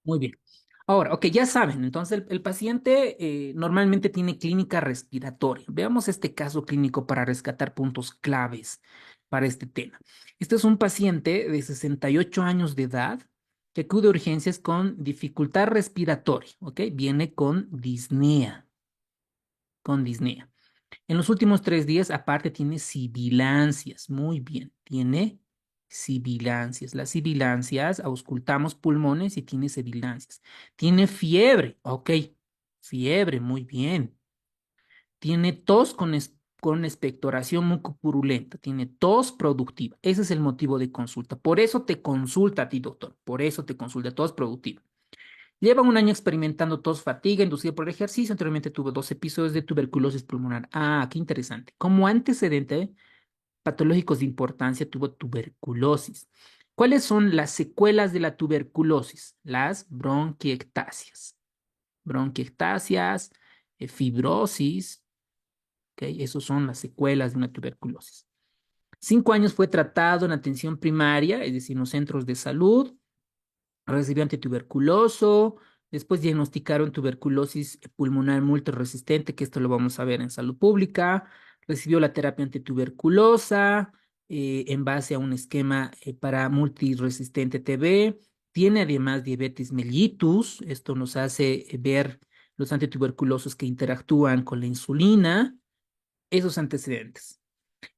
Muy bien. Ahora, ok, ya saben, entonces el paciente normalmente tiene clínica respiratoria. Veamos este caso clínico para rescatar puntos claves para este tema. Este es un paciente de 68 años de edad que acude a urgencias con dificultad respiratoria, ¿ok? Viene con disnea. En los últimos 3 días, aparte, tiene sibilancias. Muy bien, tiene sibilancias. Las sibilancias, auscultamos pulmones y tiene sibilancias. Tiene fiebre, ok. Fiebre, muy bien. Tiene tos con expectoración mucopurulenta. Tiene tos productiva. Ese es el motivo de consulta. Por eso te consulta a ti, doctor. Por eso te consulta. Tos productiva. Lleva un año experimentando tos, fatiga inducida por el ejercicio. Anteriormente tuvo 2 episodios de tuberculosis pulmonar. Ah, qué interesante. Como antecedente patológicos de importancia tuvo tuberculosis. ¿Cuáles son las secuelas de la tuberculosis? Las bronquiectasias. Bronquiectasias, fibrosis, ¿ok? Esas son las secuelas de una tuberculosis. 5 años fue tratado en atención primaria, es decir, en los centros de salud. Recibió antituberculoso, después diagnosticaron tuberculosis pulmonar multiresistente, que esto lo vamos a ver en salud pública. Recibió la terapia antituberculosa en base a un esquema para multiresistente TB. Tiene además diabetes mellitus, esto nos hace ver los antituberculosos que interactúan con la insulina, esos antecedentes.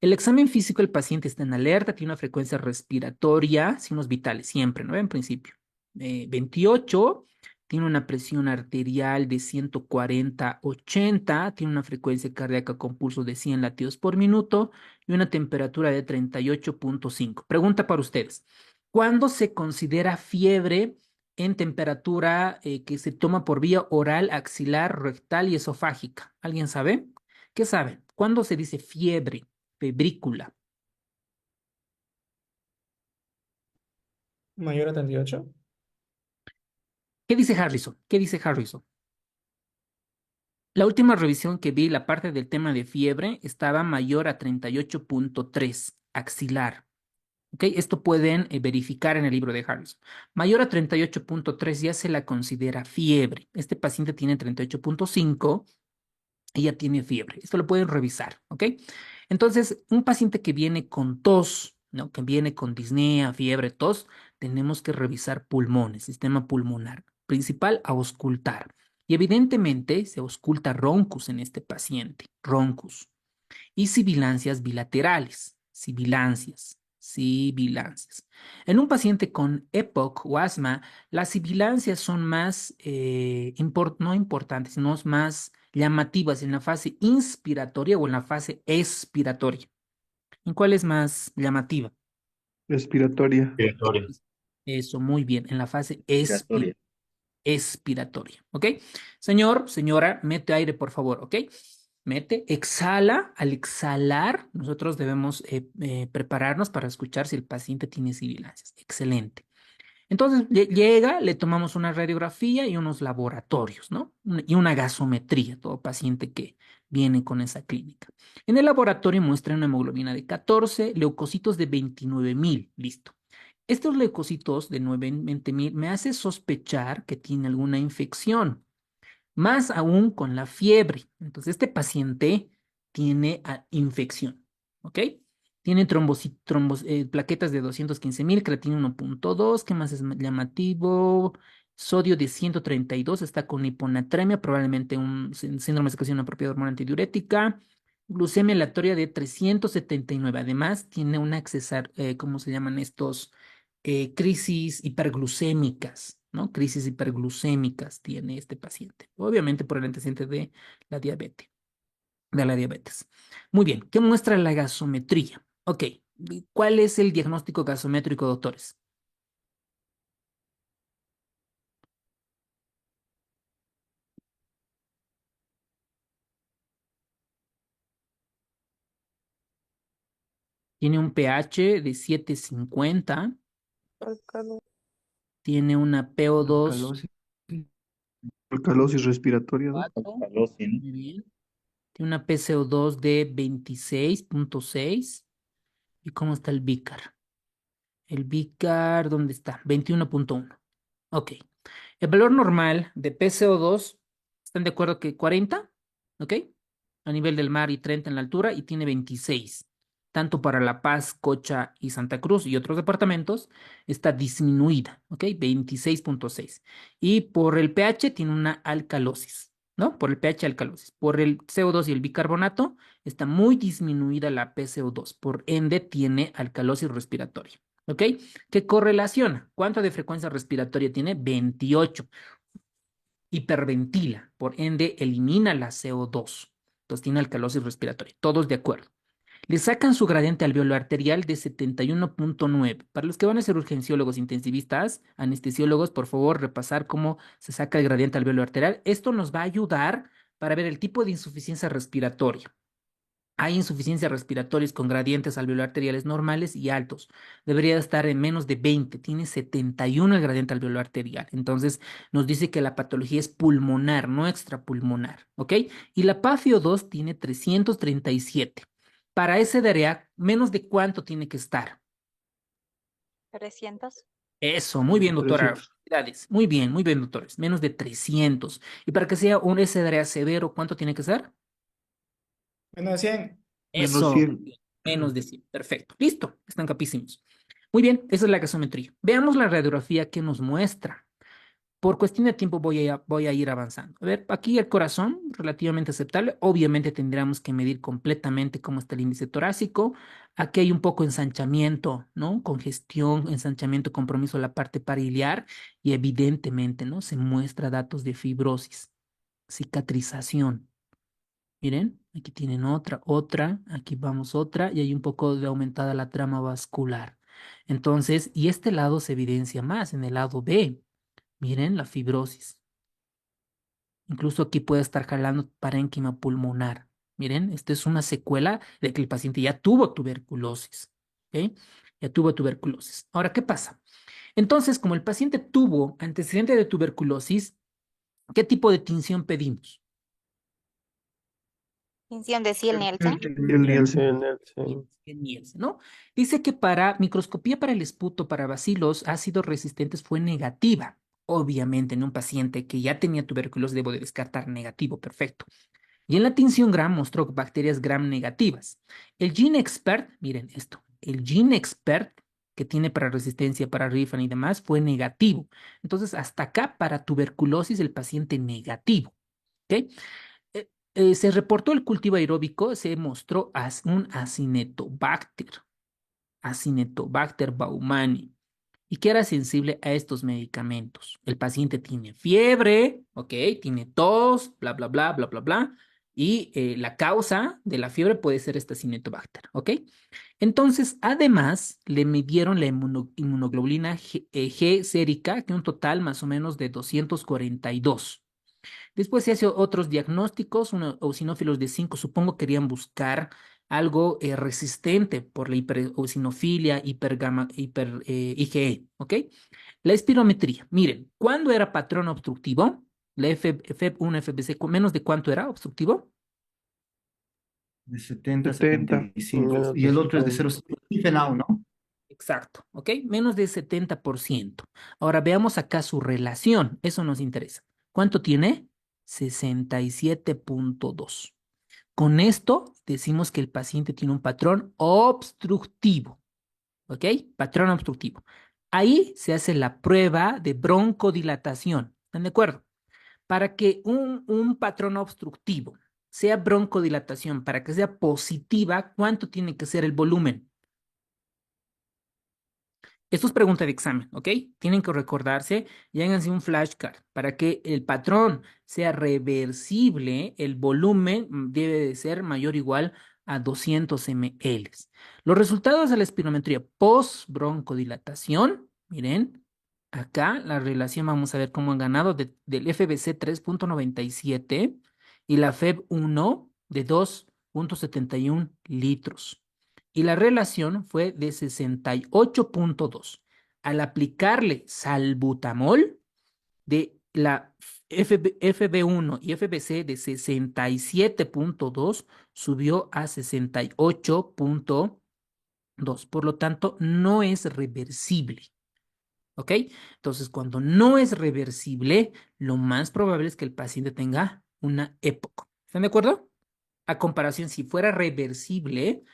El examen físico del paciente está en alerta, tiene una frecuencia respiratoria, signos vitales, siempre, ¿no? En principio. 28, tiene una presión arterial de 140/80, tiene una frecuencia cardíaca con pulso de 100 latidos por minuto y una temperatura de 38,5. Pregunta para ustedes. ¿Cuándo se considera fiebre en temperatura que se toma por vía oral, axilar, rectal y esofágica? ¿Alguien sabe? ¿Qué saben? ¿Cuándo se dice fiebre? Febrícula. Mayor a 38. ¿Qué dice Harrison? ¿Qué dice Harrison? La última revisión que vi, la parte del tema de fiebre, estaba mayor a 38,3 axilar. ¿Ok? Esto pueden verificar en el libro de Harrison. Mayor a 38,3 ya se la considera fiebre. Este paciente tiene 38,5 y ya tiene fiebre. Esto lo pueden revisar. ¿Ok? Entonces, un paciente que viene con tos, ¿no? Que viene con disnea, fiebre, tos, tenemos que revisar pulmones, sistema pulmonar. Principal, auscultar. Y evidentemente se ausculta roncus en este paciente, roncus. Y sibilancias bilaterales, sibilancias. En un paciente con EPOC o asma, las sibilancias son más, no importantes, sino más llamativas en la fase inspiratoria o en la fase expiratoria. ¿En cuál es más llamativa? Respiratoria. Respiratoria. Eso, muy bien, en la fase Respiratoria. expiratoria, ¿ok? Señor, señora, mete aire, por favor, ¿ok? Mete, exhala. Al exhalar, nosotros debemos prepararnos para escuchar si el paciente tiene sibilancias. Excelente. Entonces, llega, le tomamos una radiografía y unos laboratorios, ¿no? Y una gasometría, todo paciente que viene con esa clínica. En el laboratorio muestra una hemoglobina de 14, leucocitos de 29,000, listo. Estos leucocitos de 20,000 me hace sospechar que tiene alguna infección, más aún con la fiebre. Entonces, este paciente tiene infección, ¿ok? Tiene plaquetas de 215,000, creatina 1,2. ¿Qué más es llamativo? Sodio de 132, está con hiponatremia, probablemente un síndrome de secreción apropiada de hormona antidiurética. Glucemia aleatoria de 379. Además, tiene una ¿cómo se llaman estos? Crisis hiperglucémicas, ¿no? Crisis hiperglucémicas tiene este paciente, obviamente por el antecedente de la diabetes. Muy bien, ¿qué muestra la gasometría? Ok, ¿cuál es el diagnóstico gasométrico, doctores? Tiene un pH de 7,50, tiene una PO2 Alcalosis, alcalosis respiratoria, ¿no? 4, Alcalosis, ¿no? muy bien. Tiene una PCO2 de 26,6. ¿Y cómo está el Vicar? El Vicar, ¿dónde está? 21,1. Ok. El valor normal de PCO2, ¿están de acuerdo que 40? ¿Ok? A nivel del mar y 30 en la altura y tiene 26. Tanto para La Paz, Cocha y Santa Cruz y otros departamentos está disminuida, ¿ok? 26,6. Y por el pH tiene una alcalosis, ¿no? Por el pH alcalosis. Por el CO2 y el bicarbonato está muy disminuida la PCO2. Por ende tiene alcalosis respiratoria, ¿ok? ¿Qué correlaciona? ¿Cuánto de frecuencia respiratoria tiene? 28. Hiperventila, por ende elimina la CO2. Entonces tiene alcalosis respiratoria. Todos de acuerdo. Le sacan su gradiente alveolar arterial de 71,9. Para los que van a ser urgenciólogos, intensivistas, anestesiólogos, por favor, repasar cómo se saca el gradiente alveolar arterial. Esto nos va a ayudar para ver el tipo de insuficiencia respiratoria. Hay insuficiencias respiratorias con gradientes alveolar arteriales normales y altos. Debería estar en menos de 20. Tiene 71 el gradiente alveolar arterial. Entonces nos dice que la patología es pulmonar, no extrapulmonar. ¿Ok? Y la PaFio2 tiene 337. Para ese DRA, ¿menos de cuánto tiene que estar? 300. Eso, muy bien, doctora. 300. Felicidades. Muy bien, doctores. Menos de 300. Y para que sea un SDRA severo, ¿cuánto tiene que ser? Menos de 100. Menos Eso, 100. menos de 100. Perfecto. Listo. Están capísimos. Muy bien, esa es la gasometría. Veamos la radiografía que nos muestra. Por cuestión de tiempo voy a ir avanzando. A ver, aquí el corazón, relativamente aceptable. Obviamente tendríamos que medir completamente cómo está el índice torácico. Aquí hay un poco ensanchamiento, ¿no? Congestión, ensanchamiento, compromiso de la parte pariliar y evidentemente, ¿no? Se muestra datos de fibrosis, cicatrización. Miren, aquí tienen otra, aquí vamos otra y hay un poco de aumentada la trama vascular. Entonces, y este lado se evidencia más en el lado B. Miren la fibrosis. Incluso aquí puede estar jalando parénquima pulmonar. Miren, esta es una secuela de que el paciente ya tuvo tuberculosis. ¿Ok? Ya tuvo tuberculosis. Ahora, ¿qué pasa? Entonces, como el paciente tuvo antecedente de tuberculosis, ¿qué tipo de tinción pedimos? Tinción de Ciel Nielsen. El Nielsen. Nielsen, ¿no? Dice que para microscopía para el esputo, para bacilos ácidos resistentes fue negativa. Obviamente, en un paciente que ya tenía tuberculosis debo de descartar negativo, perfecto. Y en la tinción Gram mostró bacterias Gram negativas. El GeneXpert, miren esto, el GeneXpert que tiene para resistencia, para Rifan y demás, fue negativo. Entonces, hasta acá para tuberculosis el paciente negativo. ¿Ok? Se reportó el cultivo aeróbico, se mostró un Acinetobacter baumannii, y que era sensible a estos medicamentos. El paciente tiene fiebre, ¿ok? Tiene tos, bla, bla, bla, bla, bla, bla, y la causa de la fiebre puede ser esta Acinetobacter, ¿ok? Entonces, además, le midieron la inmunoglobulina G sérica, que un total más o menos de 242. Después se hace otros diagnósticos, eosinófilos de 5, supongo querían buscar algo resistente por la hipereosinofilia, IgE, ¿ok? La espirometría, miren, ¿cuándo era patrón obstructivo? La FEB1, FBC, ¿menos de cuánto era obstructivo? De 70 a 70. 75. Y el otro es de 0,5. Y Fenao, ¿no? Exacto, ¿ok? Menos de 70%. Ahora veamos acá su relación, eso nos interesa. ¿Cuánto tiene? 67,2. Con esto decimos que el paciente tiene un patrón obstructivo, ¿ok? Patrón obstructivo. Ahí se hace la prueba de broncodilatación, ¿están de acuerdo? Para que un patrón obstructivo sea broncodilatación, para que sea positiva, ¿cuánto tiene que ser el volumen? Esto es pregunta de examen, ¿ok? Tienen que recordarse y háganse un flashcard. Para que el patrón sea reversible, el volumen debe de ser mayor o igual a 200 ml. Los resultados de la espirometría post-broncodilatación, miren, acá la relación, vamos a ver cómo han ganado del FBC 3,97 y la FEB1 de 2,71 litros y la relación fue de 68,2. Al aplicarle salbutamol de la FB1 y FBC de 67,2 subió a 68,2. Por lo tanto, no es reversible. ¿Ok? Entonces, cuando no es reversible, lo más probable es que el paciente tenga una EPOC. ¿Están de acuerdo? A comparación, si fuera reversible,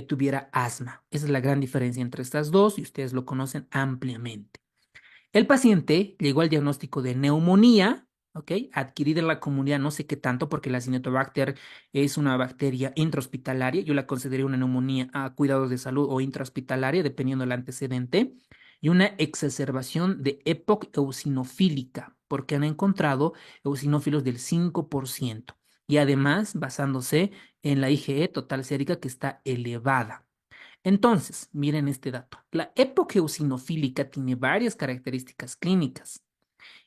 tuviera asma. Esa es la gran diferencia entre estas dos y ustedes lo conocen ampliamente. El paciente llegó al diagnóstico de neumonía, ¿ok? Adquirida en la comunidad, no sé qué tanto, porque la Cinetobacter es una bacteria intrahospitalaria. Yo la consideraría una neumonía a cuidados de salud o intrahospitalaria, dependiendo del antecedente. Y una exacerbación de EPOC eosinofílica, porque han encontrado eosinófilos del 5%. Y además, basándose en la IgE total sérica que está elevada. Entonces, miren este dato. La época eosinofílica tiene varias características clínicas.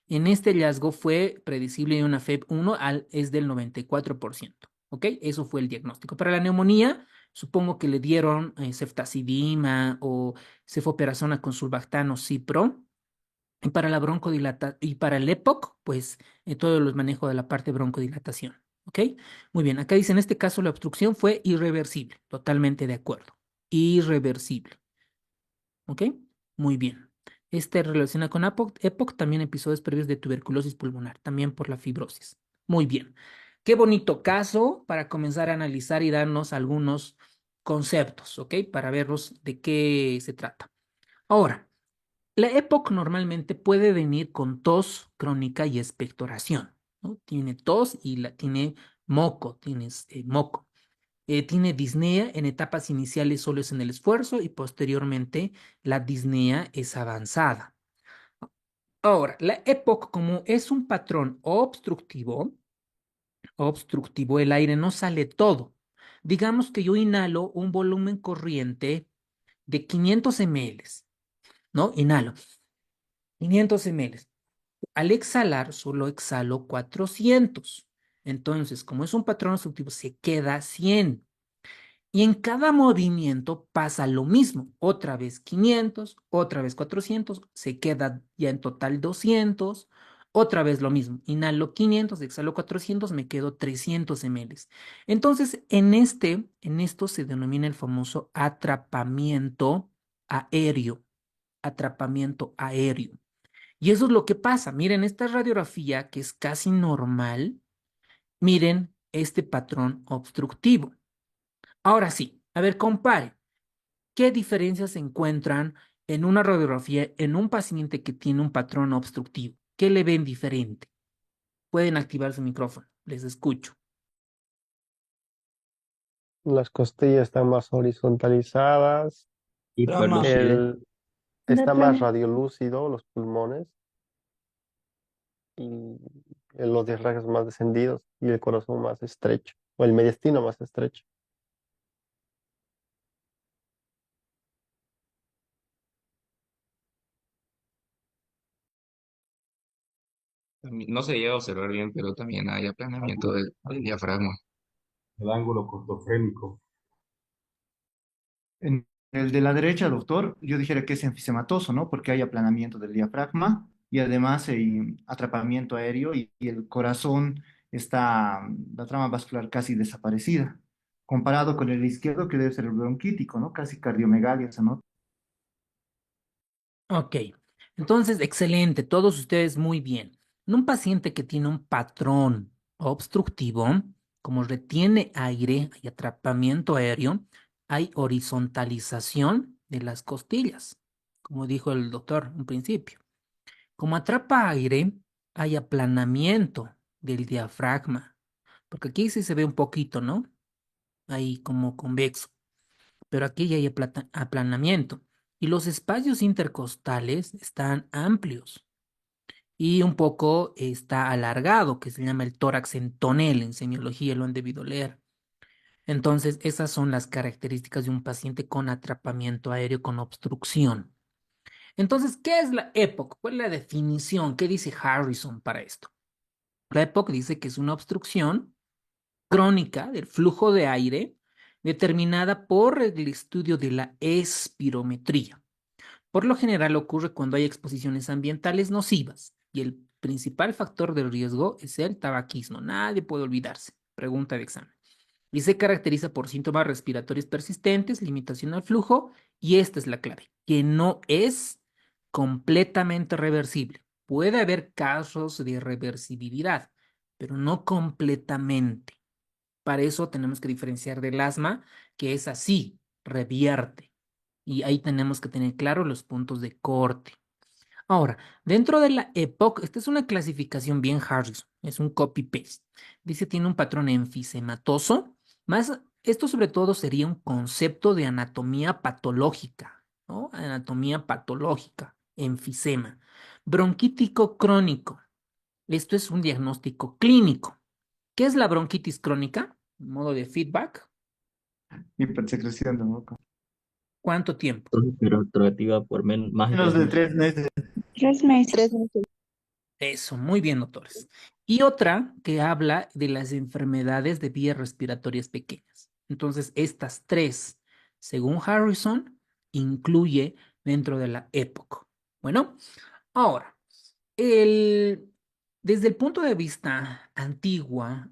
En este hallazgo fue predecible de una FEB1 es del 94%. ¿Ok? Eso fue el diagnóstico. Para la neumonía, supongo que le dieron ceftazidima o cefoperazona con sulbactano, cipro. Y para la broncodilata y para el EPOC, pues todo el manejo de la parte broncodilatación. ¿Ok? Muy bien, acá dice, en este caso la obstrucción fue irreversible. Totalmente de acuerdo. Irreversible. ¿Ok? Muy bien. Este relaciona con EPOC, también episodios previos de tuberculosis pulmonar, también por la fibrosis. Muy bien. Qué bonito caso para comenzar a analizar y darnos algunos conceptos, ¿ok? Para verlos de qué se trata. Ahora, la EPOC normalmente puede venir con tos crónica y expectoración, ¿no? Tiene tos y tiene moco, tienes moco. Tiene disnea, en etapas iniciales solo es en el esfuerzo y posteriormente la disnea es avanzada. Ahora, la EPOC, como es un patrón obstructivo, el aire no sale todo. Digamos que yo inhalo un volumen corriente de 500 ml, ¿no? Inhalo 500 ml. Al exhalar, solo exhalo 400. Entonces, como es un patrón obstructivo, se queda 100. Y en cada movimiento pasa lo mismo. Otra vez 500, otra vez 400, se queda ya en total 200. Otra vez lo mismo. Inhalo 500, exhalo 400, me quedo 300 ml. Entonces, en esto se denomina el famoso atrapamiento aéreo. Atrapamiento aéreo. Y eso es lo que pasa. Miren, esta radiografía que es casi normal, miren este patrón obstructivo. Ahora sí, a ver, compare. ¿Qué diferencias se encuentran en una radiografía en un paciente que tiene un patrón obstructivo? ¿Qué le ven diferente? Pueden activar su micrófono. Les escucho. Las costillas están más horizontalizadas, Hiperlúcido. el, está más radiolúcido los pulmones y los diafragmas más descendidos y el corazón más estrecho, o el mediastino más estrecho. No se llega a observar bien, pero también hay aplanamiento del diafragma. El ángulo cortofrénico. En el de la derecha, doctor, yo dijera que es enfisematoso, ¿no? Porque hay aplanamiento del diafragma y además hay atrapamiento aéreo y el corazón está, la trama vascular casi desaparecida, comparado con el izquierdo que debe ser el bronquítico, ¿no? Casi cardiomegalia, ¿no? Ok, entonces, excelente, todos ustedes muy bien. En un paciente que tiene un patrón obstructivo, como retiene aire y atrapamiento aéreo, hay horizontalización de las costillas, como dijo el doctor en principio. Como atrapa aire, hay aplanamiento del diafragma, porque aquí sí se ve un poquito, ¿no? Ahí como convexo, pero aquí ya hay aplanamiento. Y los espacios intercostales están amplios y un poco está alargado, que se llama el tórax en tonel, en semiología lo han debido leer. Entonces, esas son las características de un paciente con atrapamiento aéreo con obstrucción. Entonces, ¿qué es la EPOC? ¿Cuál es la definición? ¿Qué dice Harrison para esto? La EPOC dice que es una obstrucción crónica del flujo de aire determinada por el estudio de la espirometría. Por lo general ocurre cuando hay exposiciones ambientales nocivas y el principal factor de riesgo es el tabaquismo. Nadie puede olvidarse. Pregunta de examen. Y se caracteriza por síntomas respiratorios persistentes, limitación al flujo, y esta es la clave, que no es completamente reversible. Puede haber casos de reversibilidad, pero no completamente. Para eso tenemos que diferenciar del asma, que es así, revierte. Y ahí tenemos que tener claro los puntos de corte. Ahora, dentro de la EPOC, esta es una clasificación bien Harrison, es un copy-paste. Dice tiene un patrón enfisematoso, más esto sobre todo sería un concepto de anatomía patológica, ¿no? Anatomía patológica, enfisema. Bronquítico crónico, esto es un diagnóstico clínico. ¿Qué es la bronquitis crónica? En modo de feedback, Hipersecreción de moco. ¿cuánto tiempo? Pero tratativa por más de Menos 3 de meses. 3 meses. 3 meses. 3 meses. Eso, muy bien, doctores. Y otra que habla de las enfermedades de vías respiratorias pequeñas. Entonces, estas tres, según Harrison, incluye dentro de la época. Bueno, ahora, desde el punto de vista antigua,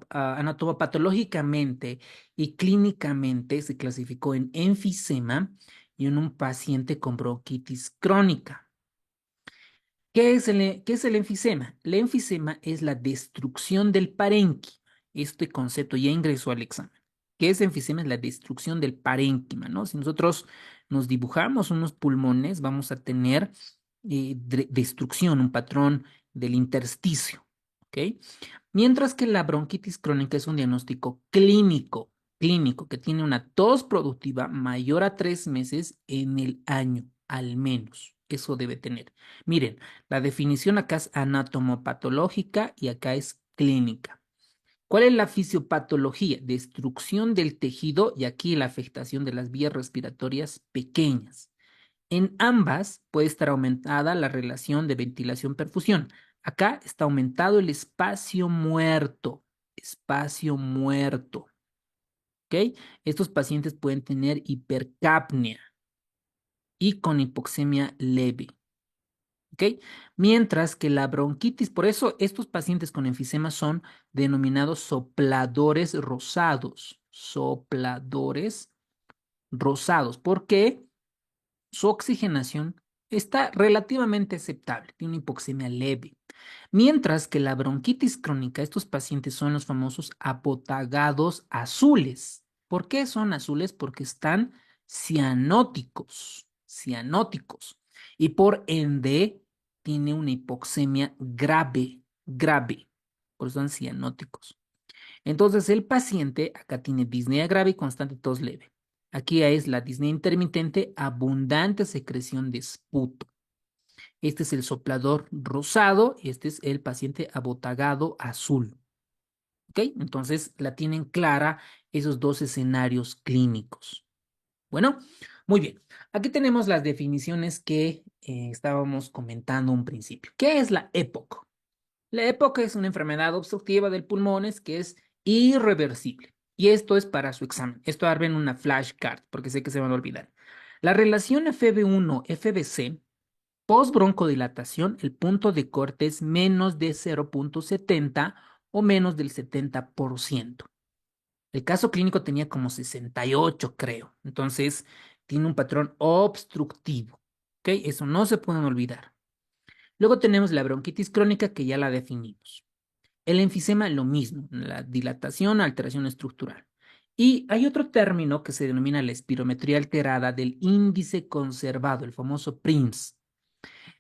anatomopatológicamente y clínicamente se clasificó en enfisema y en un paciente con bronquitis crónica. ¿Qué es el enfisema? El enfisema es la destrucción del parénquima. Este concepto ya ingresó al examen. ¿Qué es enfisema? Es la destrucción del parénquima, ¿no? Si nosotros nos dibujamos unos pulmones, vamos a tener destrucción, un patrón del intersticio, ¿ok? Mientras que la bronquitis crónica es un diagnóstico clínico, que tiene una tos productiva mayor a 3 meses en el año, al menos. Eso debe tener. Miren, la definición acá es anatomopatológica y acá es clínica. ¿Cuál es la fisiopatología? Destrucción del tejido y aquí la afectación de las vías respiratorias pequeñas. En ambas puede estar aumentada la relación de ventilación-perfusión. Acá está aumentado el espacio muerto. Espacio muerto. ¿Ok? Estos pacientes pueden tener hipercapnia y con hipoxemia leve. ¿Ok? Mientras que la bronquitis, por eso estos pacientes con enfisema son denominados sopladores rosados. Sopladores rosados. ¿Por qué? Su oxigenación está relativamente aceptable, tiene una hipoxemia leve. Mientras que la bronquitis crónica, estos pacientes son los famosos apotagados azules. ¿Por qué son azules? Porque están cianóticos, cianóticos. Y por ende, tiene una hipoxemia grave. Por eso son cianóticos. Entonces, el paciente acá tiene disnea grave y constante tos leve. Aquí es la disnea intermitente, abundante secreción de esputo. Este es el soplador rosado y este es el paciente abotagado azul. ¿Ok? Entonces, la tienen clara esos dos escenarios clínicos. Bueno, muy bien. Aquí tenemos las definiciones que estábamos comentando un principio. ¿Qué es la EPOC? La EPOC es una enfermedad obstructiva del pulmones que es irreversible. Y esto es para su examen. Esto armen una flashcard porque sé que se van a olvidar. La relación FB1-FBC, post-broncodilatación, el punto de corte es menos de 0.70 o menos del 70%. El caso clínico tenía como 68, creo. Entonces, tiene un patrón obstructivo. ¿Ok? Eso no se pueden olvidar. Luego tenemos la bronquitis crónica que ya la definimos. El enfisema, lo mismo, la dilatación, alteración estructural. Y hay otro término que se denomina la espirometría alterada del índice conservado, el famoso PRINCE.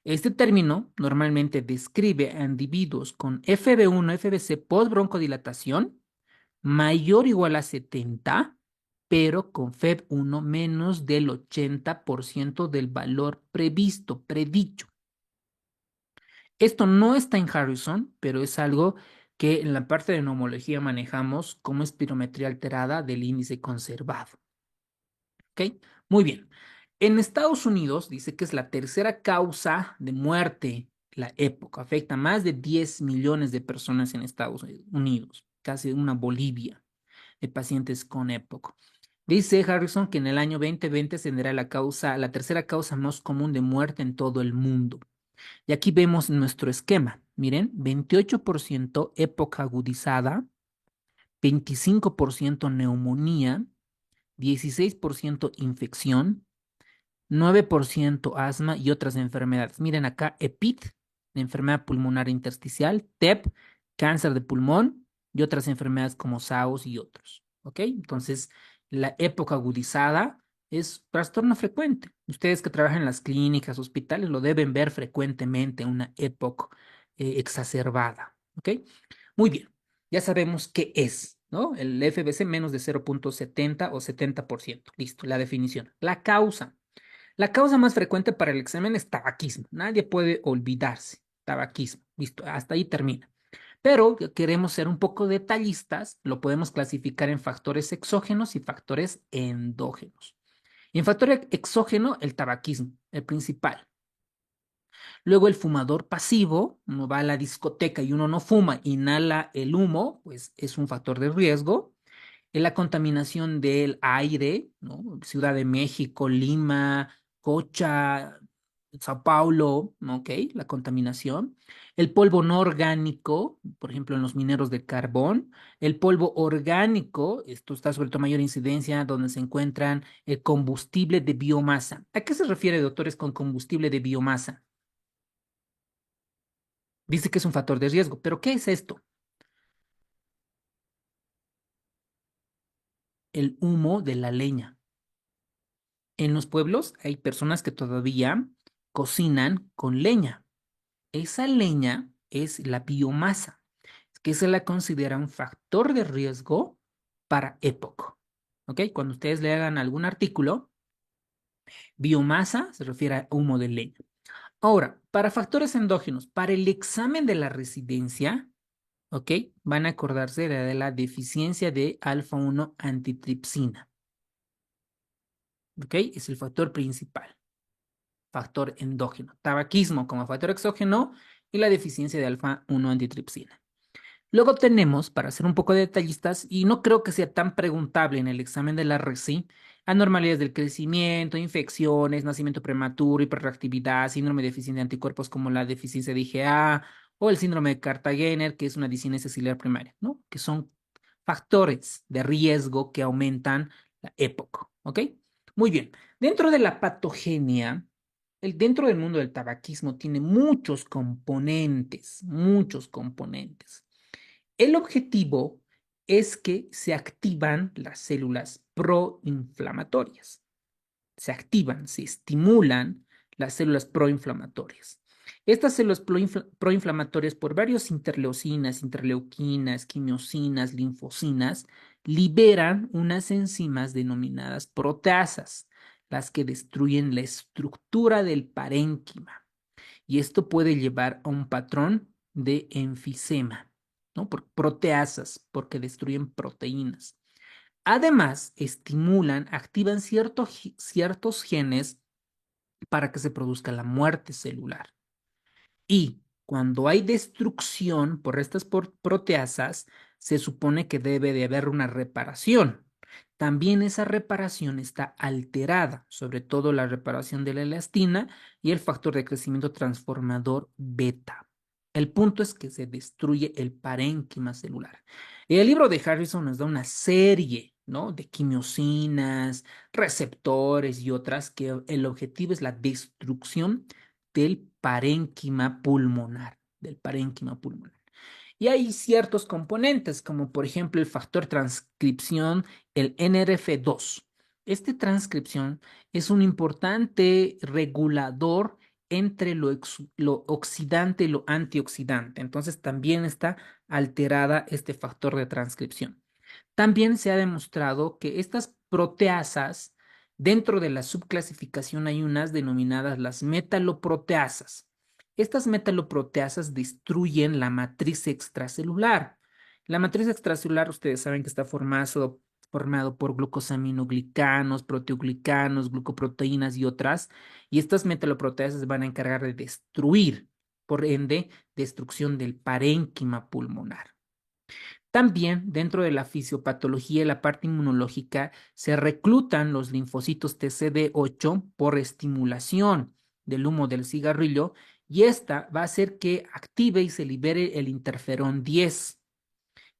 Este término normalmente describe a individuos con FB1, FBC post-broncodilatación mayor o igual a 70, pero con FEB1 menos del 80% del valor previsto, predicho. Esto no está en Harrison, pero es algo que en la parte de neumología manejamos como espirometría alterada del índice conservado. ¿Ok? Muy bien. En Estados Unidos dice que es la tercera causa de muerte, la época. Afecta a más de 10 millones de personas en Estados Unidos, casi una Bolivia de pacientes con época. Dice Harrison que en el año 2020 tendrá la tercera causa más común de muerte en todo el mundo. Y aquí vemos nuestro esquema. Miren, 28% época agudizada, 25% neumonía, 16% infección, 9% asma y otras enfermedades. Miren acá, EPIT, enfermedad pulmonar intersticial, TEP, cáncer de pulmón y otras enfermedades como SAOS y otros. ¿Ok? Entonces, la época agudizada es trastorno frecuente. Ustedes que trabajan en las clínicas, hospitales, lo deben ver frecuentemente, una época exacerbada. ¿Ok? Muy bien, ya sabemos qué es, ¿no? El FBC menos de 0,70 o 70%. Listo, la definición. La causa. La causa más frecuente para el examen es tabaquismo. Nadie puede olvidarse. Tabaquismo. Listo, hasta ahí termina. Pero queremos ser un poco detallistas, lo podemos clasificar en factores exógenos y factores endógenos. En factor exógeno, el tabaquismo, el principal. Luego el fumador pasivo, uno va a la discoteca y uno no fuma, inhala el humo, pues es un factor de riesgo. En la contaminación del aire, ¿no? Ciudad de México, Lima, Cocha, Sao Paulo, ¿no? ¿Ok? La contaminación. El polvo no orgánico, por ejemplo, en los mineros de carbón. El polvo orgánico, esto está sobre todo mayor incidencia donde se encuentran el combustible de biomasa. ¿A qué se refiere, doctores, con combustible de biomasa? Dice que es un factor de riesgo, pero ¿qué es esto? El humo de la leña. En los pueblos hay personas que todavía cocinan con leña. Esa leña es la biomasa, que se la considera un factor de riesgo para EPOC. ¿Ok? Cuando ustedes le hagan algún artículo, biomasa se refiere a humo de leña. Ahora, para factores endógenos, para el examen de la residencia, ¿ok? Van a acordarse de la deficiencia de alfa-1 antitripsina. ¿Ok? Es el factor principal. Factor endógeno. Tabaquismo como factor exógeno y la deficiencia de alfa-1 antitripsina. Luego tenemos, para ser un poco detallistas, y no creo que sea tan preguntable en el examen de la RECI, anormalidades del crecimiento, infecciones, nacimiento prematuro, hiperreactividad, síndrome de deficiencia de anticuerpos como la deficiencia de IgA o el síndrome de Cartagener, que es una discinesia ciliar primaria, ¿no? Que son factores de riesgo que aumentan la época, ¿ok? Muy bien. Dentro de la patogenia, dentro del mundo del tabaquismo tiene muchos componentes, muchos componentes. El objetivo es que se activan las células proinflamatorias. Se activan, se estimulan las células proinflamatorias. Estas células proinflamatorias, por varios interleucinas, interleuquinas, quimiosinas, linfocinas, liberan unas enzimas denominadas proteasas, las que destruyen la estructura del parénquima. Y esto puede llevar a un patrón de enfisema, ¿no? Por proteasas, porque destruyen proteínas. Además, estimulan, activan ciertos genes para que se produzca la muerte celular. Y cuando hay destrucción por estas proteasas, se supone que debe de haber una reparación. También esa reparación está alterada, sobre todo la reparación de la elastina y el factor de crecimiento transformador beta. El punto es que se destruye el parénquima celular. El libro de Harrison nos da una serie, ¿no? De quimiosinas, receptores y otras que el objetivo es la destrucción del parénquima pulmonar, Y hay ciertos componentes, como por ejemplo el factor transcripción, el NRF2. Esta transcripción es un importante regulador entre lo oxidante y lo antioxidante. Entonces también está alterada este factor de transcripción. También se ha demostrado que estas proteasas, dentro de la subclasificación hay unas denominadas las metaloproteasas. Estas metaloproteasas destruyen la matriz extracelular. La matriz extracelular, ustedes saben que está formado por glucosaminoglicanos, proteoglicanos, glucoproteínas y otras, y estas metaloproteasas van a encargar de destruir, por ende, destrucción del parénquima pulmonar. También dentro de la fisiopatología y la parte inmunológica se reclutan los linfocitos TCD8 por estimulación del humo del cigarrillo y esta va a hacer que active y se libere el interferón 10,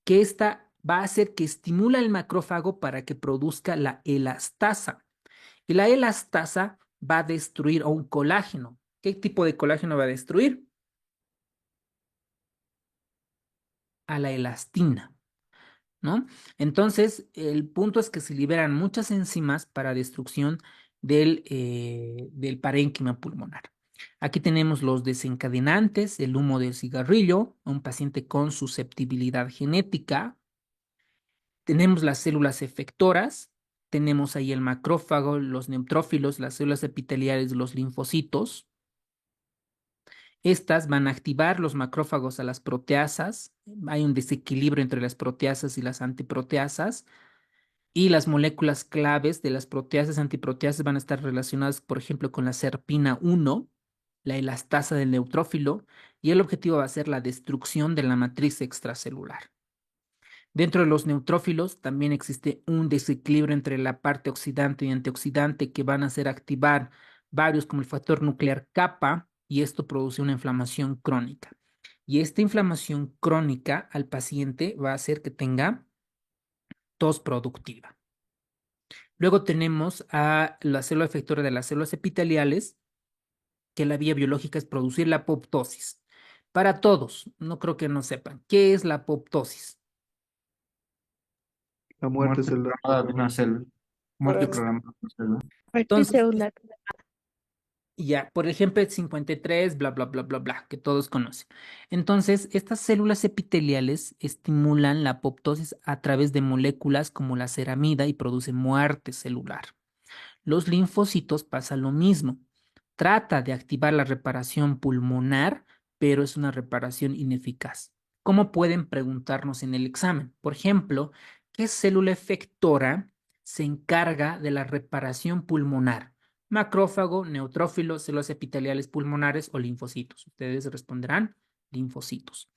que esta va a hacer que estimula el macrófago para que produzca la elastasa. Y la elastasa va a destruir, o un colágeno. ¿Qué tipo de colágeno va a destruir? A la elastina, ¿no? Entonces, el punto es que se liberan muchas enzimas para destrucción del parénquima pulmonar. Aquí tenemos los desencadenantes, el humo del cigarrillo, un paciente con susceptibilidad genética. Tenemos las células efectoras, tenemos ahí el macrófago, los neutrófilos, las células epiteliales, los linfocitos. Estas van a activar los macrófagos a las proteasas. Hay un desequilibrio entre las proteasas y las antiproteasas. Y las moléculas claves de las proteasas y antiproteasas van a estar relacionadas, por ejemplo, con la serpina 1, la elastasa del neutrófilo, y el objetivo va a ser la destrucción de la matriz extracelular. Dentro de los neutrófilos también existe un desequilibrio entre la parte oxidante y antioxidante que van a hacer activar varios como el factor nuclear kappa, y esto produce una inflamación crónica. Y esta inflamación crónica al paciente va a hacer que tenga tos productiva. Luego tenemos a la célula efectora de las células epiteliales, que la vía biológica es producir la apoptosis. Para todos, no creo que no sepan, ¿qué es la apoptosis? La muerte Muerte celular. programada de una célula. Muerte programada de una célula. Muerte Entonces, celular. ya, por ejemplo, el 53, bla, bla, bla, bla, bla, que todos conocen. Entonces, estas células epiteliales estimulan la apoptosis a través de moléculas como la ceramida y producen muerte celular. Los linfocitos pasa lo mismo. Trata de activar la reparación pulmonar, pero es una reparación ineficaz. ¿Cómo pueden preguntarnos en el examen? Por ejemplo, ¿qué célula efectora se encarga de la reparación pulmonar? Macrófago, neutrófilo, células epiteliales pulmonares o linfocitos. Ustedes responderán linfocitos.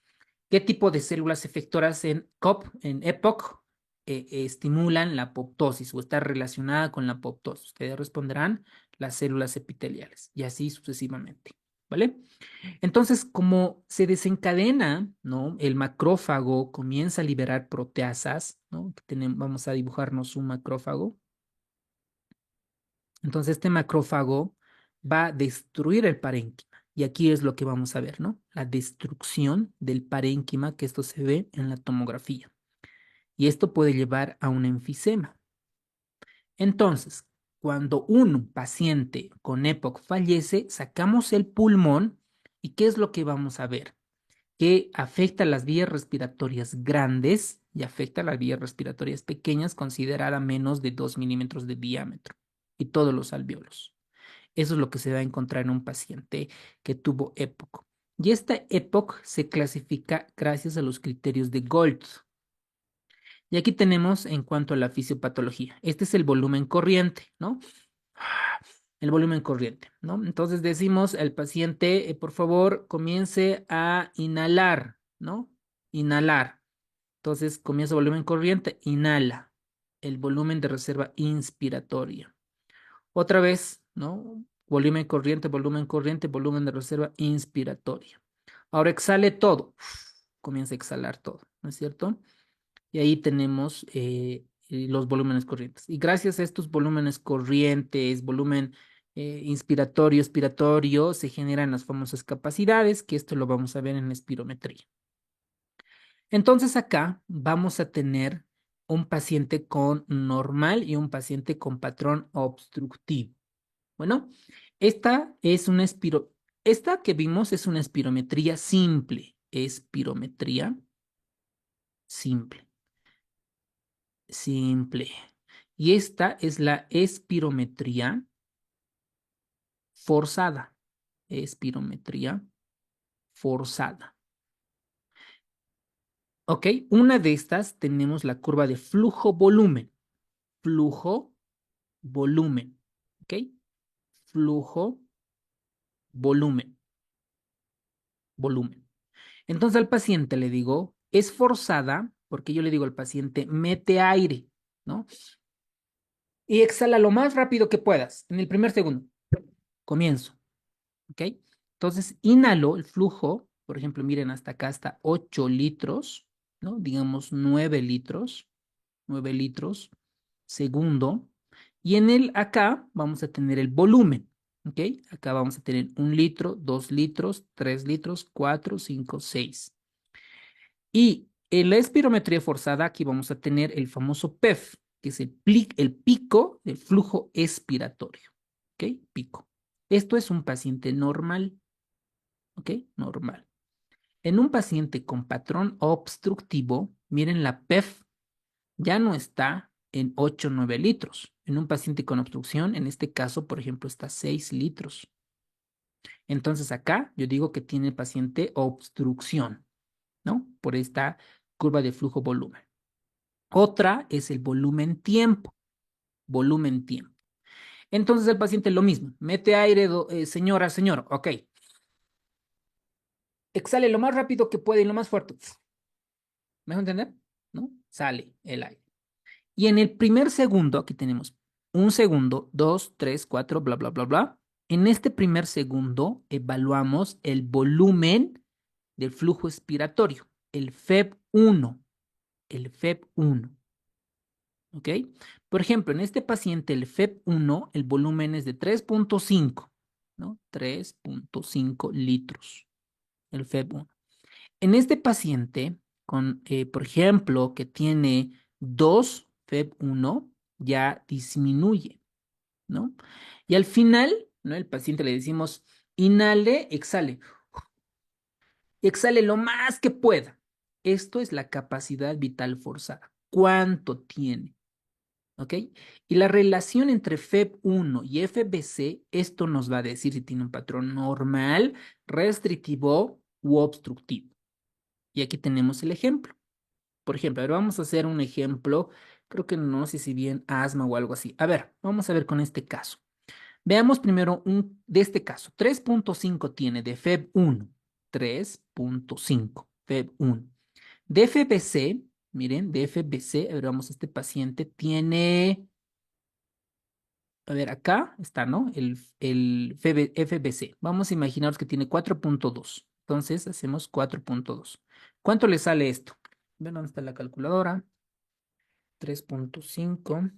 ¿Qué tipo de células efectoras en COP, en EPOC, estimulan la apoptosis o está relacionada con la apoptosis? Ustedes responderán las células epiteliales y así sucesivamente, ¿vale? Entonces, como se desencadena, ¿no? El macrófago comienza a liberar proteasas, ¿no? Vamos a dibujarnos un macrófago. Entonces, este macrófago va a destruir el parénquima. Y aquí es lo que vamos a ver, ¿no? La destrucción del parénquima, que esto se ve en la tomografía. Y esto puede llevar a un enfisema. Entonces, cuando un paciente con EPOC fallece, sacamos el pulmón y ¿qué es lo que vamos a ver? Que afecta las vías respiratorias grandes y afecta las vías respiratorias pequeñas, considerada menos de 2 milímetros de diámetro, y todos los alvéolos. Eso es lo que se va a encontrar en un paciente que tuvo EPOC. Y esta EPOC se clasifica gracias a los criterios de Gold. Y aquí tenemos en cuanto a la fisiopatología. Este es el volumen corriente, ¿no? El volumen corriente, ¿no? Entonces decimos al paciente, por favor, comience a inhalar, ¿no? Inhalar. Entonces comienza volumen corriente, inhala. El volumen de reserva inspiratoria. Otra vez, ¿no? Volumen corriente, volumen corriente, volumen de reserva inspiratoria. Ahora exhale todo. Comienza a exhalar todo, ¿no es cierto? Y ahí tenemos los volúmenes corrientes. Y gracias a estos volúmenes corrientes, volumen inspiratorio, expiratorio, se generan las famosas capacidades, que esto lo vamos a ver en la espirometría. Entonces acá vamos a tener un paciente con normal y un paciente con patrón obstructivo. Bueno, esta que vimos es una espirometría simple. Espirometría simple. Simple. Y esta es la espirometría forzada. Espirometría forzada. Ok, una de estas tenemos la curva de flujo-volumen. Flujo-volumen. Ok, flujo-volumen. Volumen. Entonces al paciente le digo, es forzada, porque yo le digo al paciente, mete aire, ¿no? Y exhala lo más rápido que puedas, en el primer segundo. Comienzo. ¿Ok? Entonces, inhalo el flujo, por ejemplo, miren, hasta acá está 8 litros, ¿no? Digamos 9 litros, 9 litros, segundo. Y en el acá vamos a tener el volumen. ¿Ok? Acá vamos a tener 1 litro, 2 litros, 3 litros, 4, 5, 6. Y en la espirometría forzada, aquí vamos a tener el famoso PEF, que es el pico del flujo expiratorio. ¿Ok? Pico. Esto es un paciente normal. ¿Ok? Normal. En un paciente con patrón obstructivo, miren, la PEF ya no está en 8 o 9 litros. En un paciente con obstrucción, en este caso, por ejemplo, está 6 litros. Entonces acá yo digo que tiene el paciente obstrucción, ¿no? Por esta curva de flujo-volumen. Otra es el volumen-tiempo. Volumen-tiempo. Entonces el paciente lo mismo. Mete aire, señora, señor. Ok. Exhale lo más rápido que puede y lo más fuerte. ¿Me dejo entender? ¿No? Sale el aire. Y en el primer segundo, aquí tenemos 1 segundo, 2, 3, 4, bla, bla, bla, bla. En este primer segundo evaluamos el volumen del flujo expiratorio, el FEB1, el FEB1. ¿Ok? Por ejemplo, en este paciente, el FEB1, el volumen es de 3.5, ¿no? 3.5 litros, el FEB1. En este paciente, por ejemplo, que tiene 2 FEB1, ya disminuye, ¿no? Y al final, ¿no? El paciente le decimos, inhale, exhale. Exhale lo más que pueda. Esto es la capacidad vital forzada. ¿Cuánto tiene? ¿Ok? Y la relación entre FEB1 y FBC, esto nos va a decir si tiene un patrón normal, restrictivo u obstructivo. Y aquí tenemos el ejemplo. Por ejemplo, a ver, vamos a hacer un ejemplo, creo que no sé si bien asma o algo así. A ver, vamos a ver con este caso. Veamos primero de este caso. 3.5 tiene de FEB1. 3.5, FEB1. De FBC, miren, de FBC, a ver, vamos, este paciente tiene, a ver, acá está, ¿no? El FBC. Vamos a imaginar que tiene 4.2. Entonces, hacemos 4.2. ¿Cuánto le sale esto? Ven, ¿dónde está la calculadora? 3.5.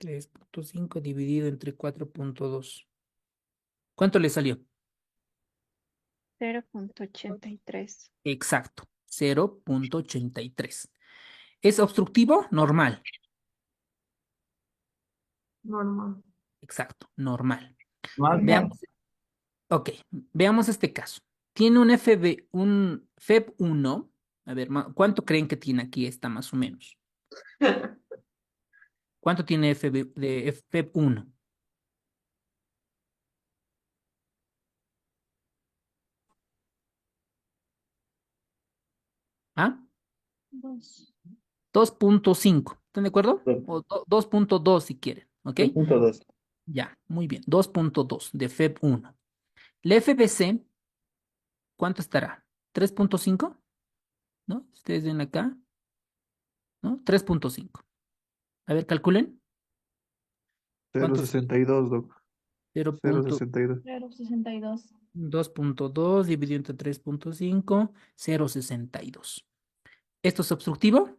3.5 dividido entre 4.2. ¿Cuánto le salió? 0.83. Exacto, 0.83. ¿Es obstructivo? Normal. Normal. Exacto, normal. Normal. Veamos, ok, veamos este caso. Tiene un FEB1. A ver, ¿cuánto creen que tiene aquí esta más o menos? ¿Cuánto tiene de FEB1? ¿Ah? 2. 2.5. ¿Están de acuerdo? O 2.2 si quieren, ¿ok? 2.2. Ya, muy bien. 2.2 de FEB1. La FBC, ¿cuánto estará? 3.5, ¿no? Ustedes ven acá, ¿no? 3.5. A ver, calculen. ¿Cuánto es? 0.62, doc. 0.2. 0.62. 0.62. 2.2 dividido entre 3.5, 0.62. ¿Esto es obstructivo